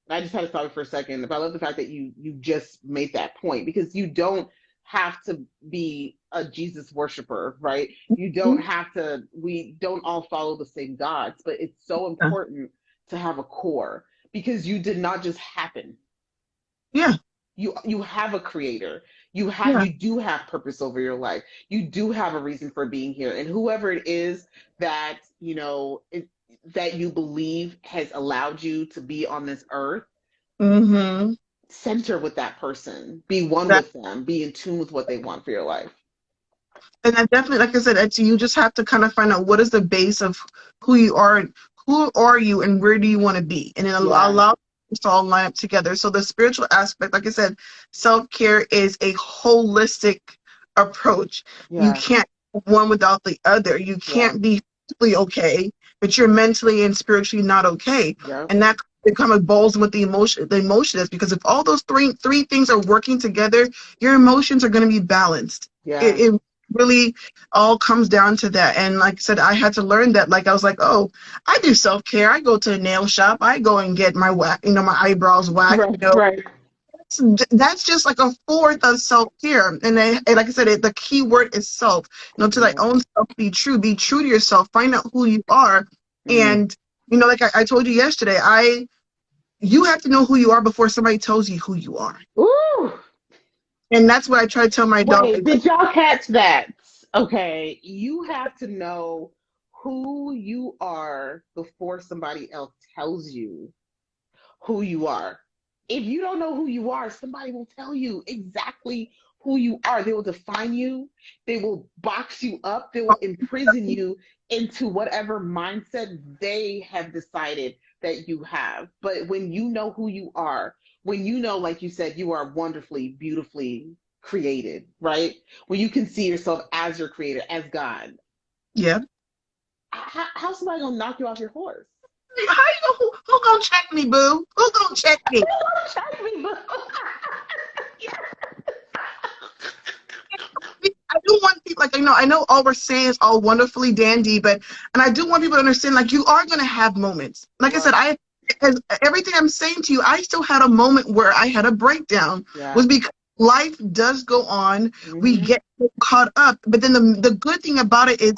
I just had to stop it for a second, but I love the fact that you just made that point, because you don't have to be a Jesus worshiper, right? You don't have to, we don't all follow the same gods, but it's so important to have a core, because you did not just happen. Yeah. You have a creator. You do have purpose over your life. You do have a reason for being here. And whoever it is that, that you believe has allowed you to be on this earth, center with that person, be one with them, be in tune with what they want for your life. And I definitely, like I said, you just have to kind of find out what is the base of who you are and where do you want to be, and then allow it to all line up together. So the spiritual aspect, like I said, self-care is a holistic approach. You can't have one without the other. You can't be physically okay, but you're mentally and spiritually not okay. And that kind of balls with the emotion is, because if all those three things are working together, your emotions are going to be balanced. It really all comes down to that. And like I said, I had to learn that. Like, I was like, oh, I do self-care. I go to a nail shop. I go and get my my eyebrows waxed. That's just like a fourth of self-care. And like I said, the key word is self. To thy own self, be true to yourself. Find out who you are. And like I told you yesterday, you have to know who you are before somebody tells you who you are. Ooh. And that's what I try to tell my dog. Did y'all catch that? Okay, you have to know who you are before somebody else tells you who you are. If you don't know who you are, somebody will tell you exactly who you are. They will define you. They will box you up. They will imprison you into whatever mindset they have decided that you have. But when you know who you are, when you know, like you said, you are wonderfully, beautifully created, right? When you can see yourself as your creator, as God. Yeah. How's somebody gonna knock you off your horse? How you know who gonna check me, boo? Who gonna check me? Who gonna check me, boo? I do want people, I know all we're saying is all wonderfully dandy, and I do want people to understand, you are gonna have moments. Like I said, because everything I'm saying to you, I still had a moment where I had a breakdown. Was because life does go on. We get caught up. But then the good thing about it is,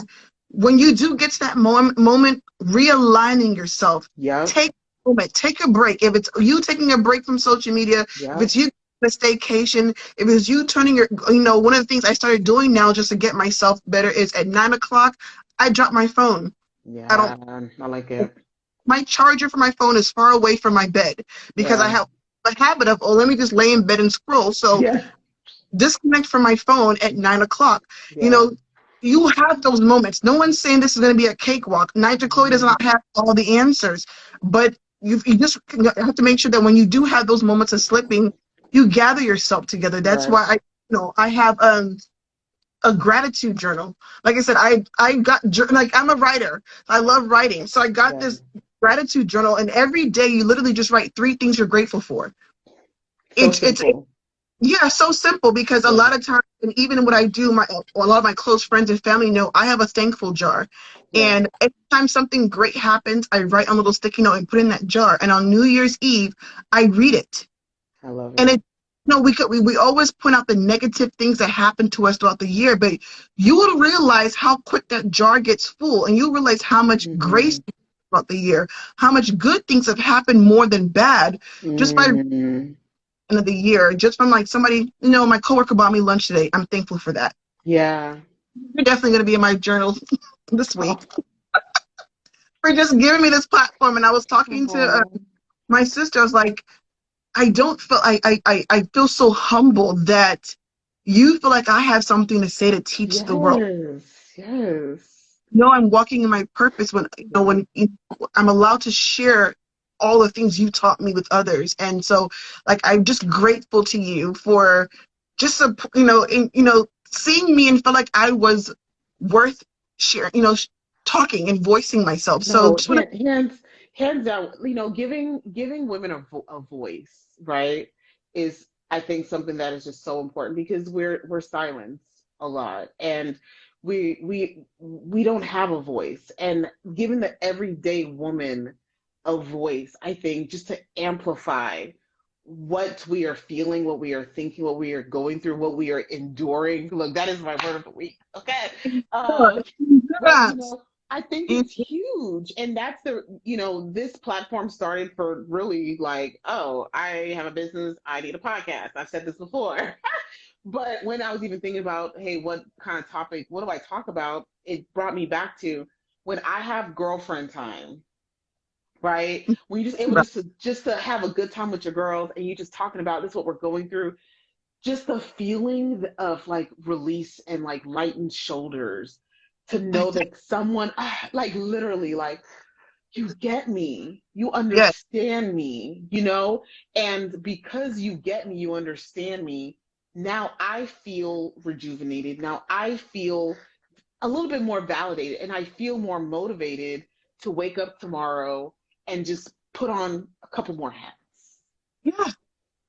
when you do get to that moment, realigning yourself. Take a moment, take a break. If it's you taking a break from social media, if it's you a staycation, if it's you turning your, one of the things I started doing now just to get myself better is at 9 o'clock, I drop my phone. I Yeah, don't, I like it. my charger for my phone is far away from my bed because I Yeah. have a habit of, oh, let me just lay in bed and scroll. So Yeah. disconnect from my phone at 9 o'clock. You Yeah. know, you have those moments. No one's saying this is going to be a cakewalk. Naija Khloe does Mhm. not have all the answers, but you just have to make sure that when you do have those moments of slipping, you gather yourself together. That's Right. why I have a gratitude journal. Like I said, I got like I'm a writer. I love writing, so I got Yeah. this gratitude journal, and every day you literally just write 3 things you're grateful for. So It's simple. yeah, so simple because a Yeah. lot of times, and even what I do, a lot of my close friends and family know I have a thankful jar. Yeah. And anytime something great happens, I write on a little sticky note and put in that jar. And on New Year's Eve, I read it. I love And it. we always point out the negative things that happen to us throughout the year, but you will realize how quick that jar gets full, and you'll realize how much grace Hmm. throughout the year, how much good things have happened more than bad, just by Mm. end of the year, just from like somebody, my coworker bought me lunch today. I'm thankful for that. Yeah. You're definitely going to be in my journal this Oh. week for just giving me this platform. And I was talking to Oh. my sister. I was like, I don't feel, I feel so humbled that you feel like I have something to say to teach the world. Yes. Yes. I'm walking in my purpose when, Yeah. I'm allowed to share all the things you taught me with others. And so, like, I'm just grateful to you for just, seeing me and felt like I was worth sharing, talking and voicing myself. So No, just want hands down, giving women a voice, right, is I think something that is just so important because we're silenced a lot and we don't have a voice. And giving the everyday woman a voice, I think just to amplify what we are feeling, what we are thinking, what we are going through, what we are enduring. Look, that is my word of the week. Okay. Um, but to I think it's huge. And that's this platform started for really like, oh, I have a business, I need a podcast. I've said this before. But when I was even thinking about, hey, what kind of topic, what do I talk about? It brought me back to when I have girlfriend time, right? When you're just able just to have a good time with your girls and you just talking about this, what we're going through, just the feeling of like release and like lightened shoulders to know that someone like literally like you get me, you yes, understand me, and because you get me, you understand me, now I feel rejuvenated, now I feel a little bit more validated, and I feel more motivated to wake up tomorrow and just put on a couple more hats. yeah,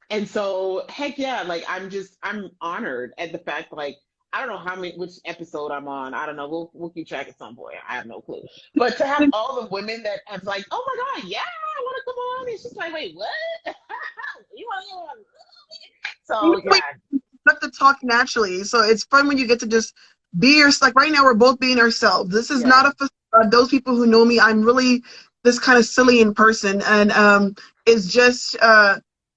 And so, heck yeah, like I'm honored at the fact, like, I don't know which episode I'm on. I don't know. We'll keep track at some point. I have no clue. But to have all the women that have like, oh my God, yeah, I want to come on. It's just like, wait, what? You want to go on? So we yeah, have to talk naturally. So it's fun when you get to just be like right now we're both being ourselves. This is not yeah, a facade. Those people who know me, I'm really this kind of silly in person, and it's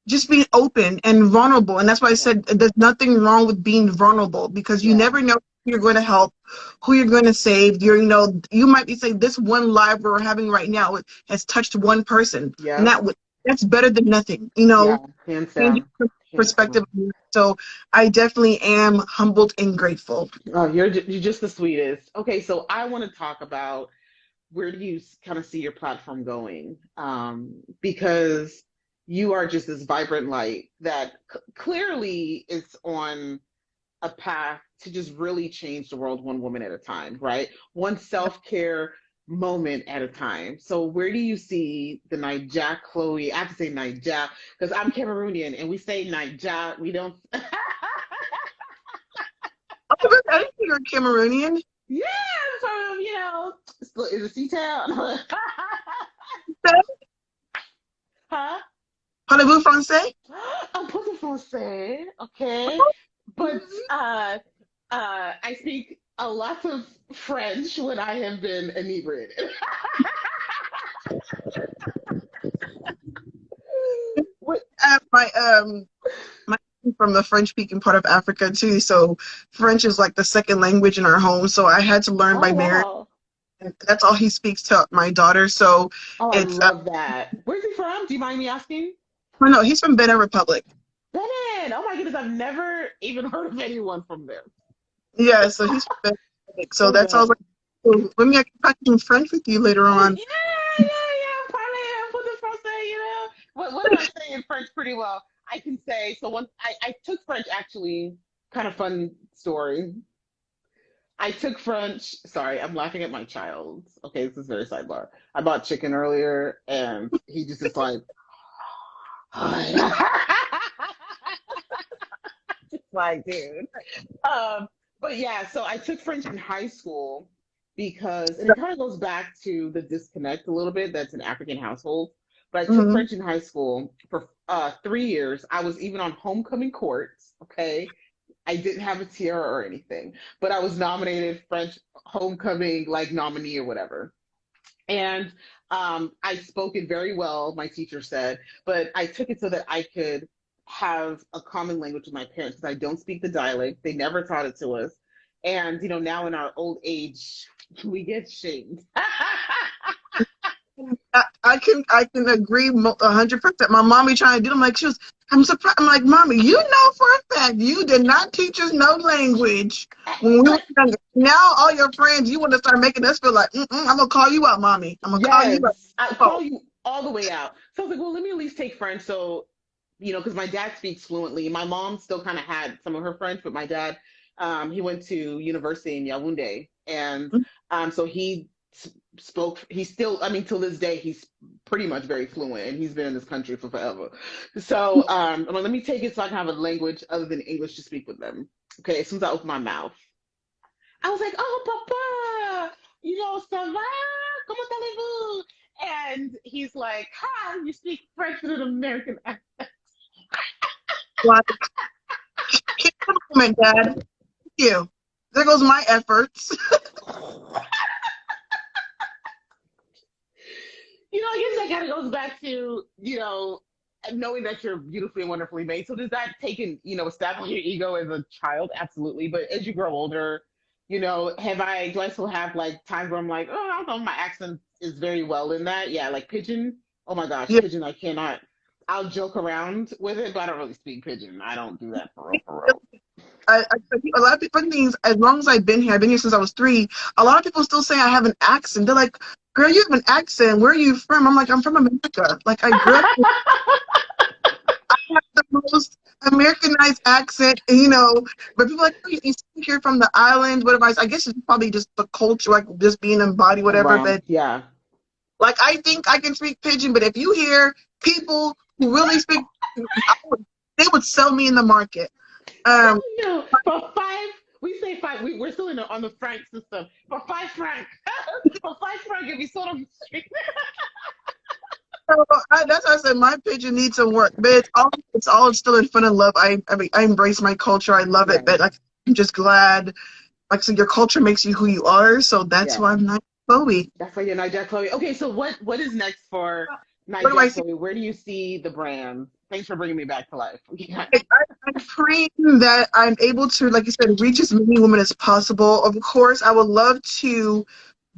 just being open and vulnerable. And that's why I yeah, said there's nothing wrong with being vulnerable because you yeah, never know who you're going to help, who you're going to save. You might be saying this one live we're having right now has touched one person, and yeah, that's better than nothing. yeah. Hands Change down, hands perspective. down. So I definitely am humbled and grateful. Oh, you're just the sweetest. Okay, so I want to talk about where do you kind of see your platform going? Because you are just this vibrant light that clearly is on a path to just really change the world one woman at a time, right? One self-care moment at a time. So where do you see the Naija Khloe? I have to say Naija because I'm Cameroonian and we say Naija. We don't. Oh, but I didn't think you're Cameroonian. Yeah, from is it Sea-Town? Huh? Parlez-vous français? I'm Puerto Francais, okay, but I speak a lot of French when I have been inebriated. What? My from the French-speaking part of Africa too, so French is like the second language in our home. So I had to learn Oh by marriage. wow. That's all he speaks to my daughter. So Oh, I it's love that. Where's he from? Do you mind me asking? oh no, he's from Benin Republic. Benin. Oh my goodness, I've never even heard of anyone from there. Yeah, so he's from Benin Republic. So Love that's all. I was that. like, oh, let me practice some French with you later on. Yeah. Parlez un peu de français, you know. What do I say in French pretty well? I can say so. Once I took French actually. Kind of fun story. I took French. Sorry, I'm laughing at my child. Okay, this is very sidebar. I bought chicken earlier, and he just is like, just like, dude. But yeah, so I took French in high school because, and it kind of goes back to the disconnect a little bit. That's an African household. But I took Mhm. French in high school for 3 years. I was even on homecoming courts. Okay, I didn't have a tiara or anything, but I was nominated French homecoming like nominee or whatever. And I spoke it very well, my teacher said, but I took it so that I could have a common language with my parents because I don't speak the dialect. They never taught it to us. And, now in our old age, we get shamed. I can agree 100%. My mommy trying to do. I'm like, I'm surprised. I'm like, mommy, you know for a fact you did not teach us no language when we were But younger. Now all your friends, you want to start making us feel like, I'm gonna call you out, mommy. I'm gonna call you out. yes, I Oh, call you all the way out. So I was like, well, let me at least take French. So, because my dad speaks fluently. My mom still kind of had some of her French, but my dad, he went to university in Yaoundé, and so spoke. He still, I mean, till this day, he's pretty much very fluent, and he's been in this country for forever. So, I'm like, let me take it so I can have a language other than English to speak with them. Okay, as soon as I open my mouth, I was like, oh, papa, ça va? Comment allez-vous? And he's like, hi, you speak French with an American accent. like, compliment, Dad. Thank you. There goes my efforts. I guess that kind of goes back to, knowing that you're beautifully and wonderfully made. So does that take in, a stab on your ego as a child? Absolutely. But as you grow older, do I still have like times where I'm like, oh, I don't know, my accent is very well in that. Yeah, like pidgin. Oh my gosh, Yeah. pidgin, I cannot. I'll joke around with it, but I don't really speak pidgin. I don't do that for real, for real. A lot of people things. As long as I've been here since I was 3. A lot of people still say I have an accent. They're like, "Girl, you have an accent. Where are you from?" I'm like, "I'm from America. Like I grew up. I have the most Americanized accent, But people are like, oh, you speak here from the island. What advice? I guess it's probably just the culture, like just being embodied, whatever. Around, But yeah. like, I think I can speak pidgin. But if you hear people who really speak, they would sell me in the market. For five, we say five. We're still on the franc system. For 5 francs, for 5 francs, if you sold on the street. So that's why I said my picture needs some work, but it's all still in fun and love. I mean, I embrace my culture. I love it, Right. but like I'm just glad. Like so, your culture makes you who you are. So that's Yeah. why I'm not Chloe. That's why you're Naija Khloe. Okay, so what is next for What do I Naija see? Khloe? Where do you see the brand? Thanks for bringing me back to life. Yeah. I'm praying that I'm able to, like you said, reach as many women as possible. Of course, I would love to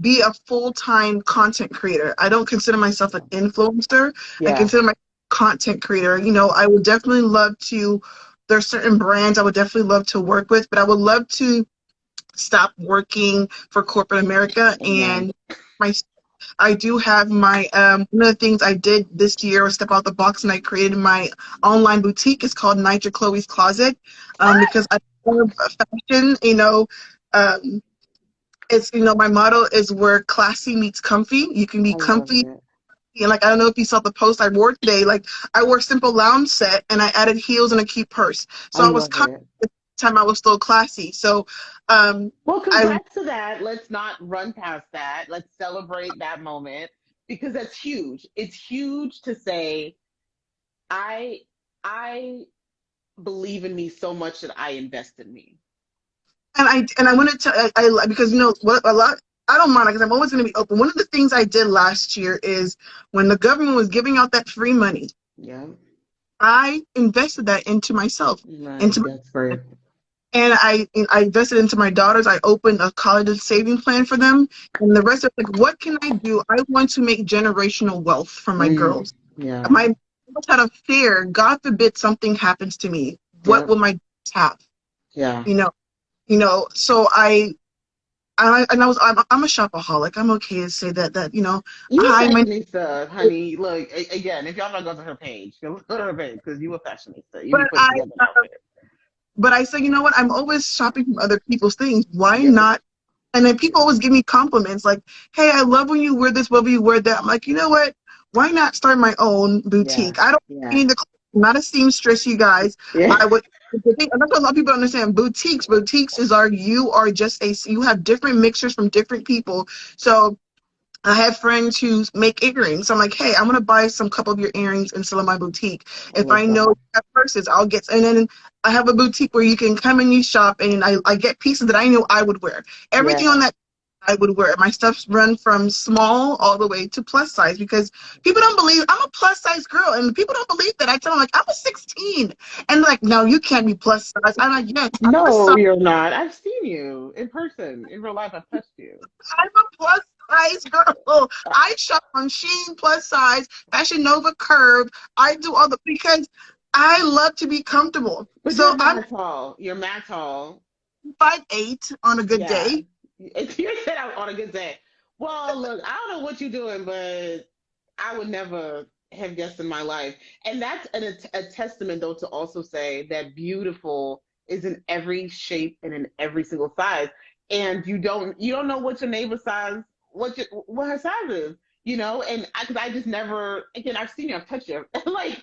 be a full-time content creator. I don't consider myself an influencer. I Yeah. consider myself a content creator. I would definitely love to. There's certain brands I would definitely love to work with, but I would love to stop working for corporate America Amen. and my I do have my one of the things I did this year was step out the box and I created my online boutique. It's called Naija Khloe's Closet because I love fashion. Um, it's my motto is where classy meets comfy. You can be I love comfy. it. And like I don't know if you saw the post I wore today. Like I wore a simple lounge set and I added heels and a cute purse. I So I was love comfy it. at the time I was still classy. So Well, I congrats to that. Let's not run past that. Let's celebrate that moment because that's huge. It's huge to say, I I believe in me so much that I invest in me. and I wanted to because what a lot I don't mind because I'm always going to be open. One of the things I did last year is when the government was giving out that free money, Yeah. I invested that into myself, Right. into That's great. and I invested into my daughters. I opened a college saving plan for them, and the rest of like, what can I do? I want to make generational wealth for my Mm, girls. yeah. My girls had a fear. God forbid something happens to me. What Yep. will my daughters have? Yeah. You know, So I'm a shopaholic. I'm okay to say that. You a I my fashionista, honey. Look, again, if y'all not go to her page, go to her page because you a fashionista. You but be putting I together an outfit. but I say, you know what? I'm always shopping from other people's things. Why Yep. not? And then people always give me compliments like, hey, I love when you wear this, love when you wear that. I'm like, you know what? Why not start my own Yeah. boutique? I don't Yeah. need I'm not a seamstress, you guys. Yeah. I would. And that's what a lot of people understand. Boutiques is you are just you have different mixtures from different people. So I have friends who make earrings. I'm like, hey, I'm gonna buy some couple of your earrings and sell in my boutique. I If love I know you that. have purses, I'll get. And then I have a boutique where you can come and you shop, and I get pieces that I know I would wear. Everything on Yeah. that I would wear. My stuff's run from small all the way to plus size because people don't believe I'm a plus size girl, and people don't believe that. I tell them like I'm a 16, and like, no, you can't be plus size. I'm like, yes, I'm a No, size. you're not. I've seen you in person, in real life. I've touched you. I'm a plus size girl. I shop on Shein plus size, Fashion Nova Curve. I do all the because I love to be comfortable. But So you're I'm mad tall. You're mad tall. 5'8" on a good Yeah. day. If you said out on a good day. Well, look, I don't know what you're doing, but I would never have guessed in my life. And that's a testament, though, to also say that beautiful is in every shape and in every single size. And you don't know what your neighbor's size, what her size is, And because I just never, again, I've seen you, I've touched you, like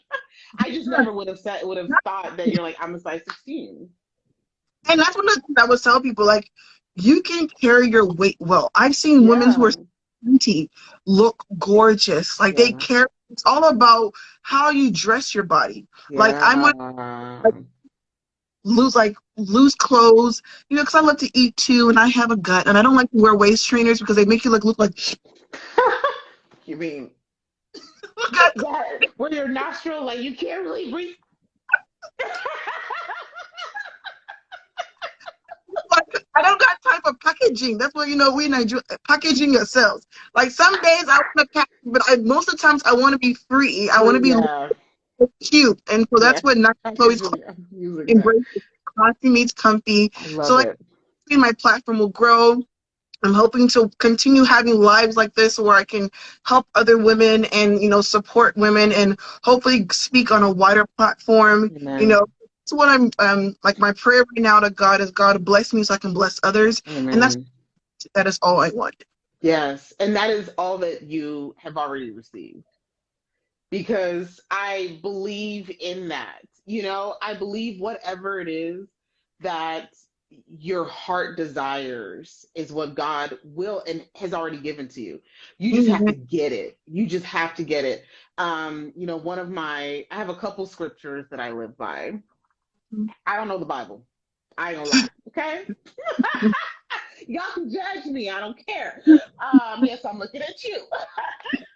I just never would have thought that you're like I'm a size 16. And that's one of the things I would tell people, like, you can carry your weight well. I've seen women who Yeah, are 20 look gorgeous. Like they yeah, care. It's all about how you dress your body. Like I'm one like yeah. lose clothes, because I love to eat too, and I have a gut, and I don't like to wear waist trainers because they make you look like You mean gut. that where your nostril, like you can't really breathe? Like, I don't got time for packaging. That's where we in Nigeria packaging yourselves. Like some days I want to pack, but most of the times I want to be free. I want to Free, be yeah, cute, and so that's yeah. what Naija Khloe's Packaging, I'm using that. embrace. Classy meets comfy. I So love like, it. my platform will grow. I'm hoping to continue having lives like this where I can help other women and support women and hopefully speak on a wider platform. Amen. That's what I'm like. My prayer right now to God is God bless me so I can bless others, and Amen. that is all I want. Yes, and that is all that you have already received because I believe in that. I believe whatever it is that your heart desires is what God will and has already given to you. You just have to Mhm. get it. You just have to get it. I have a couple scriptures that I live by. I don't know the Bible. I ain't gonna lie. Okay. Y'all can judge me. I don't care. Yes, I'm looking at you.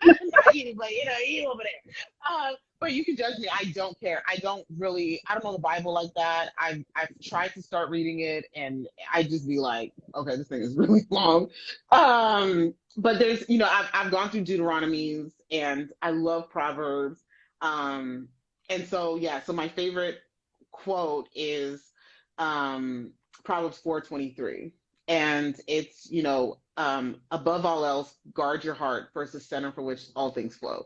Not you, but you over there. But you can judge me. I don't care. I don't know the Bible like that. I've tried to start reading it and I just be like, okay, this thing is really long. But I've gone through Deuteronomies and I love Proverbs. Um, and so yeah, so my favorite quote is Proverbs 4:23, and it's above all else, guard your heart, for it's the center for which all things flow.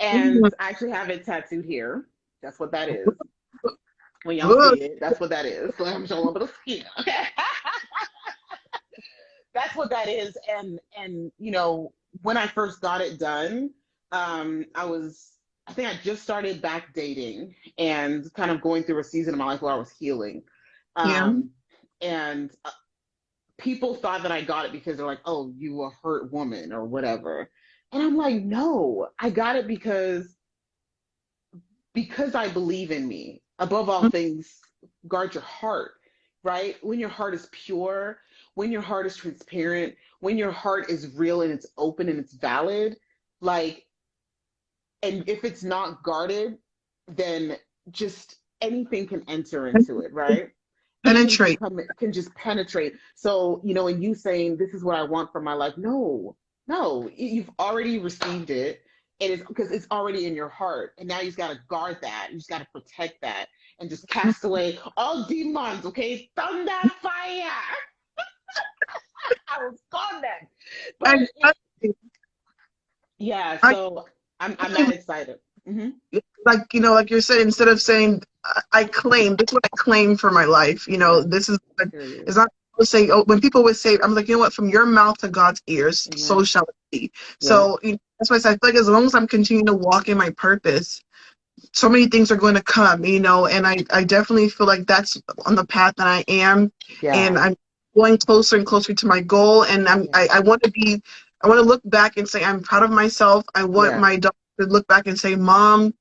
And I actually have it tattooed here. That's what that is. When y'all Good. see it, that's what that is. So I'm showing a little bit of skin. Okay. That's what that is. And when I first got it done, I think I just started back dating and kind of going through a season of my life where I was healing. Yeah. And people thought that I got it because they're like, "Oh, you a hurt woman or whatever," and I'm like, "No, I got it because I believe in me. Above all things, guard your heart, right? When your heart is pure, when your heart is transparent, when your heart is real and it's open and it's valid, like, and if it's not guarded, then just anything can enter into it, right? Anything can Penetrate. come, can just penetrate. So, and you saying, this is what I want for my life. No, no, you've already received it. And it's because it's already in your heart. And now you've got to guard that. You just got to protect that and just cast away all demons, okay? Thunder, fire. I was gone then. But I, I, yeah, I so I'm that excited. Hmm. like you're saying, instead of saying I claim, this is what I claim for my life. Yeah, This is what, period. it's not to say, oh, when people would say, I'm like, you know what, from your mouth to God's ears, so Amen. shall it be. Yeah, So that's why I say, I feel like as long as I'm continuing to walk in my purpose, so many things are going to come, and I definitely feel like that's on the path that I am, and yeah, I'm going closer and closer to my goal, and yeah, I want to be, I want to look back and say I'm proud of myself. I want yeah, my daughter to look back and say, Mom,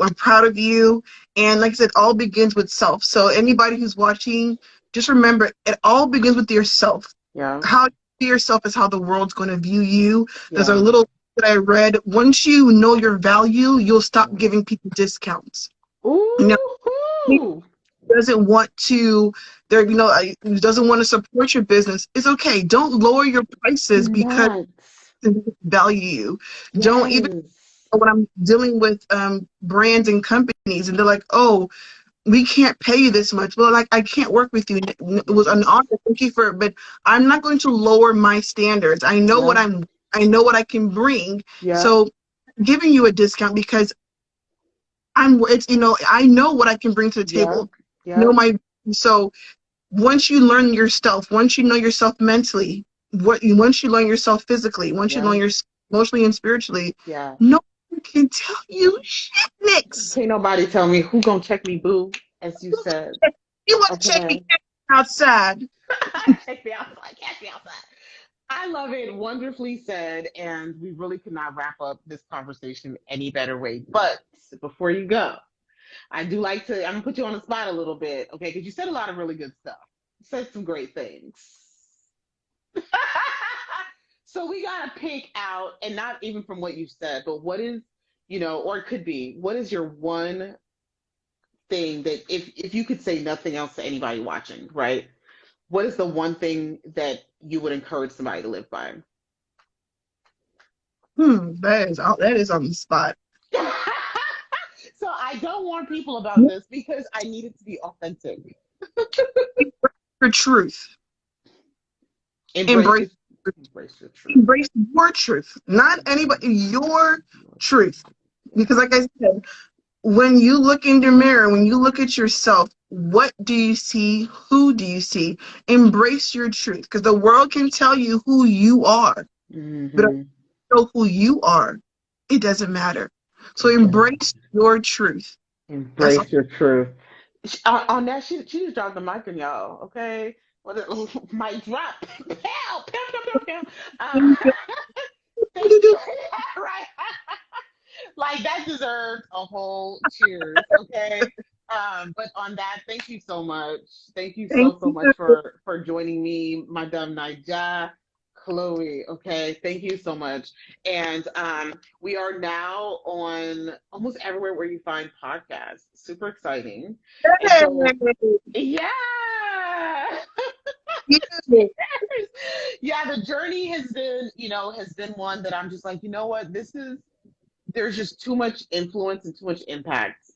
I'm proud of you. And like I said, all begins with self. So anybody who's watching, just remember, it all begins with yourself. yeah, How you see yourself is how the world's going to view you. There's a yeah, little that I read. Once you know your value, you'll stop yeah. giving people discounts. You know, Ooh, doesn't want to, doesn't want to support your business. It's okay. Don't lower your prices do because not. they value you. Don't even, Yes. when I'm dealing with brands and companies, and they're like, oh, we can't pay you this much. Well, like, I can't work with you. It was an honor. Thank you for it, but I'm not going to lower my standards. Yeah, I know what I can bring. yeah, So giving you a discount because I know what I can bring to the yeah, table. yeah, My, so once you learn yourself, once you know yourself mentally, once you learn yourself physically, once you yeah, learn yourself emotionally and spiritually, yeah. no one can tell you shit, Nix. Can't nobody tell me who gonna check me, boo, as you said. You want to check me Okay. outside. Check me outside. Catch me outside. I love it. Wonderfully said. And we really could not wrap up this conversation any better way. But before you go, I do like to, I'm gonna put you on the spot a little bit, okay? Because you said a lot of really good stuff. You said some great things. So we gotta pick out, and not even from what you said, but what is, or it could be, what is your one thing that if you could say nothing else to anybody watching, right? What is the one thing that you would encourage somebody to live by? That is on the spot. So I don't warn people about this because I need it to be authentic. Your truth. Embrace Embrace your, embrace your truth. embrace your truth. Not anybody, your truth. Because like I said, when you look in the mirror, when you look at yourself, what do you see? Who do you see? Embrace your truth. Because the world can tell you who you are. But if Mm-hmm. you know who you are, it doesn't matter. So Okay. embrace your truth. That's all. Embrace your truth. On that, she just dropped the mic on y'all. Okay, what it, mic drop. Pow, pow, pow, pow, pow. Thank you. Right. Like that deserves a whole cheers. Okay. But on that, thank you so much. Thank you Thank so you. much for joining me, Madame Naija Khloe. Okay, thank you so much. And we are now on almost everywhere where you find podcasts. Super exciting. And so, yeah. Hey. Yeah, the journey has been one that I'm just like, you know what, there's just too much influence and too much impact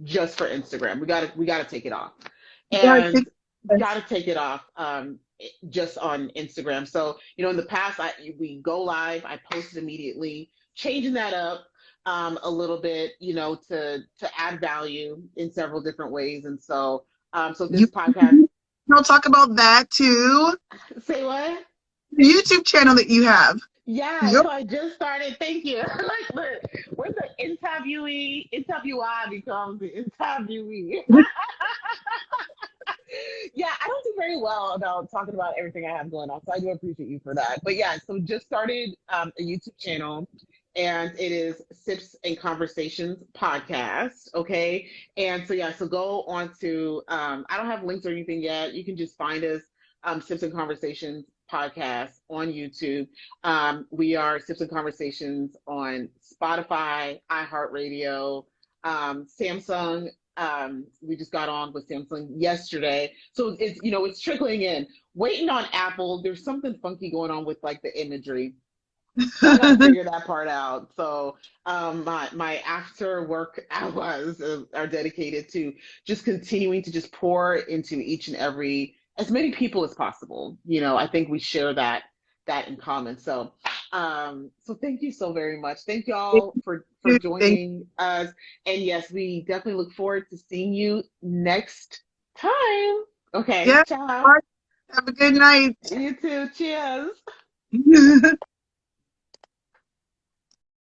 just for Instagram. We gotta take it off. Yeah, And gotta take it off just on Instagram. So, in the past we go live, I post immediately, changing that up a little bit, to add value in several different ways. And so so you this podcast, will talk about that too. say what? The YouTube channel that you have. Yeah, Your so I just started. Thank you. Like, look, when the interviewer becomes the interviewee. Yeah, I don't do very well about talking about everything I have going on, so I do appreciate you for that. But yeah, so just started a YouTube channel, and it is Sips and Conversations podcast. Okay, and so yeah, so go on to I don't have links or anything yet. You can just find us Sips and Conversations podcast on YouTube. We are Sips and Conversations on Spotify, iHeartRadio. Samsung, we just got on with Samsung yesterday. So it's, it's trickling in. Waiting on Apple. There's something funky going on with like the imagery. So I got to figure that part out. So my after work hours are dedicated to just continuing to just pour into each and every as many people as possible. I think we share that in common. So thank you so very much. Thank y'all for Thank joining us. And yes, we definitely look forward to seeing you next time. Okay, Yeah. ciao. Have a good night. You too. Cheers.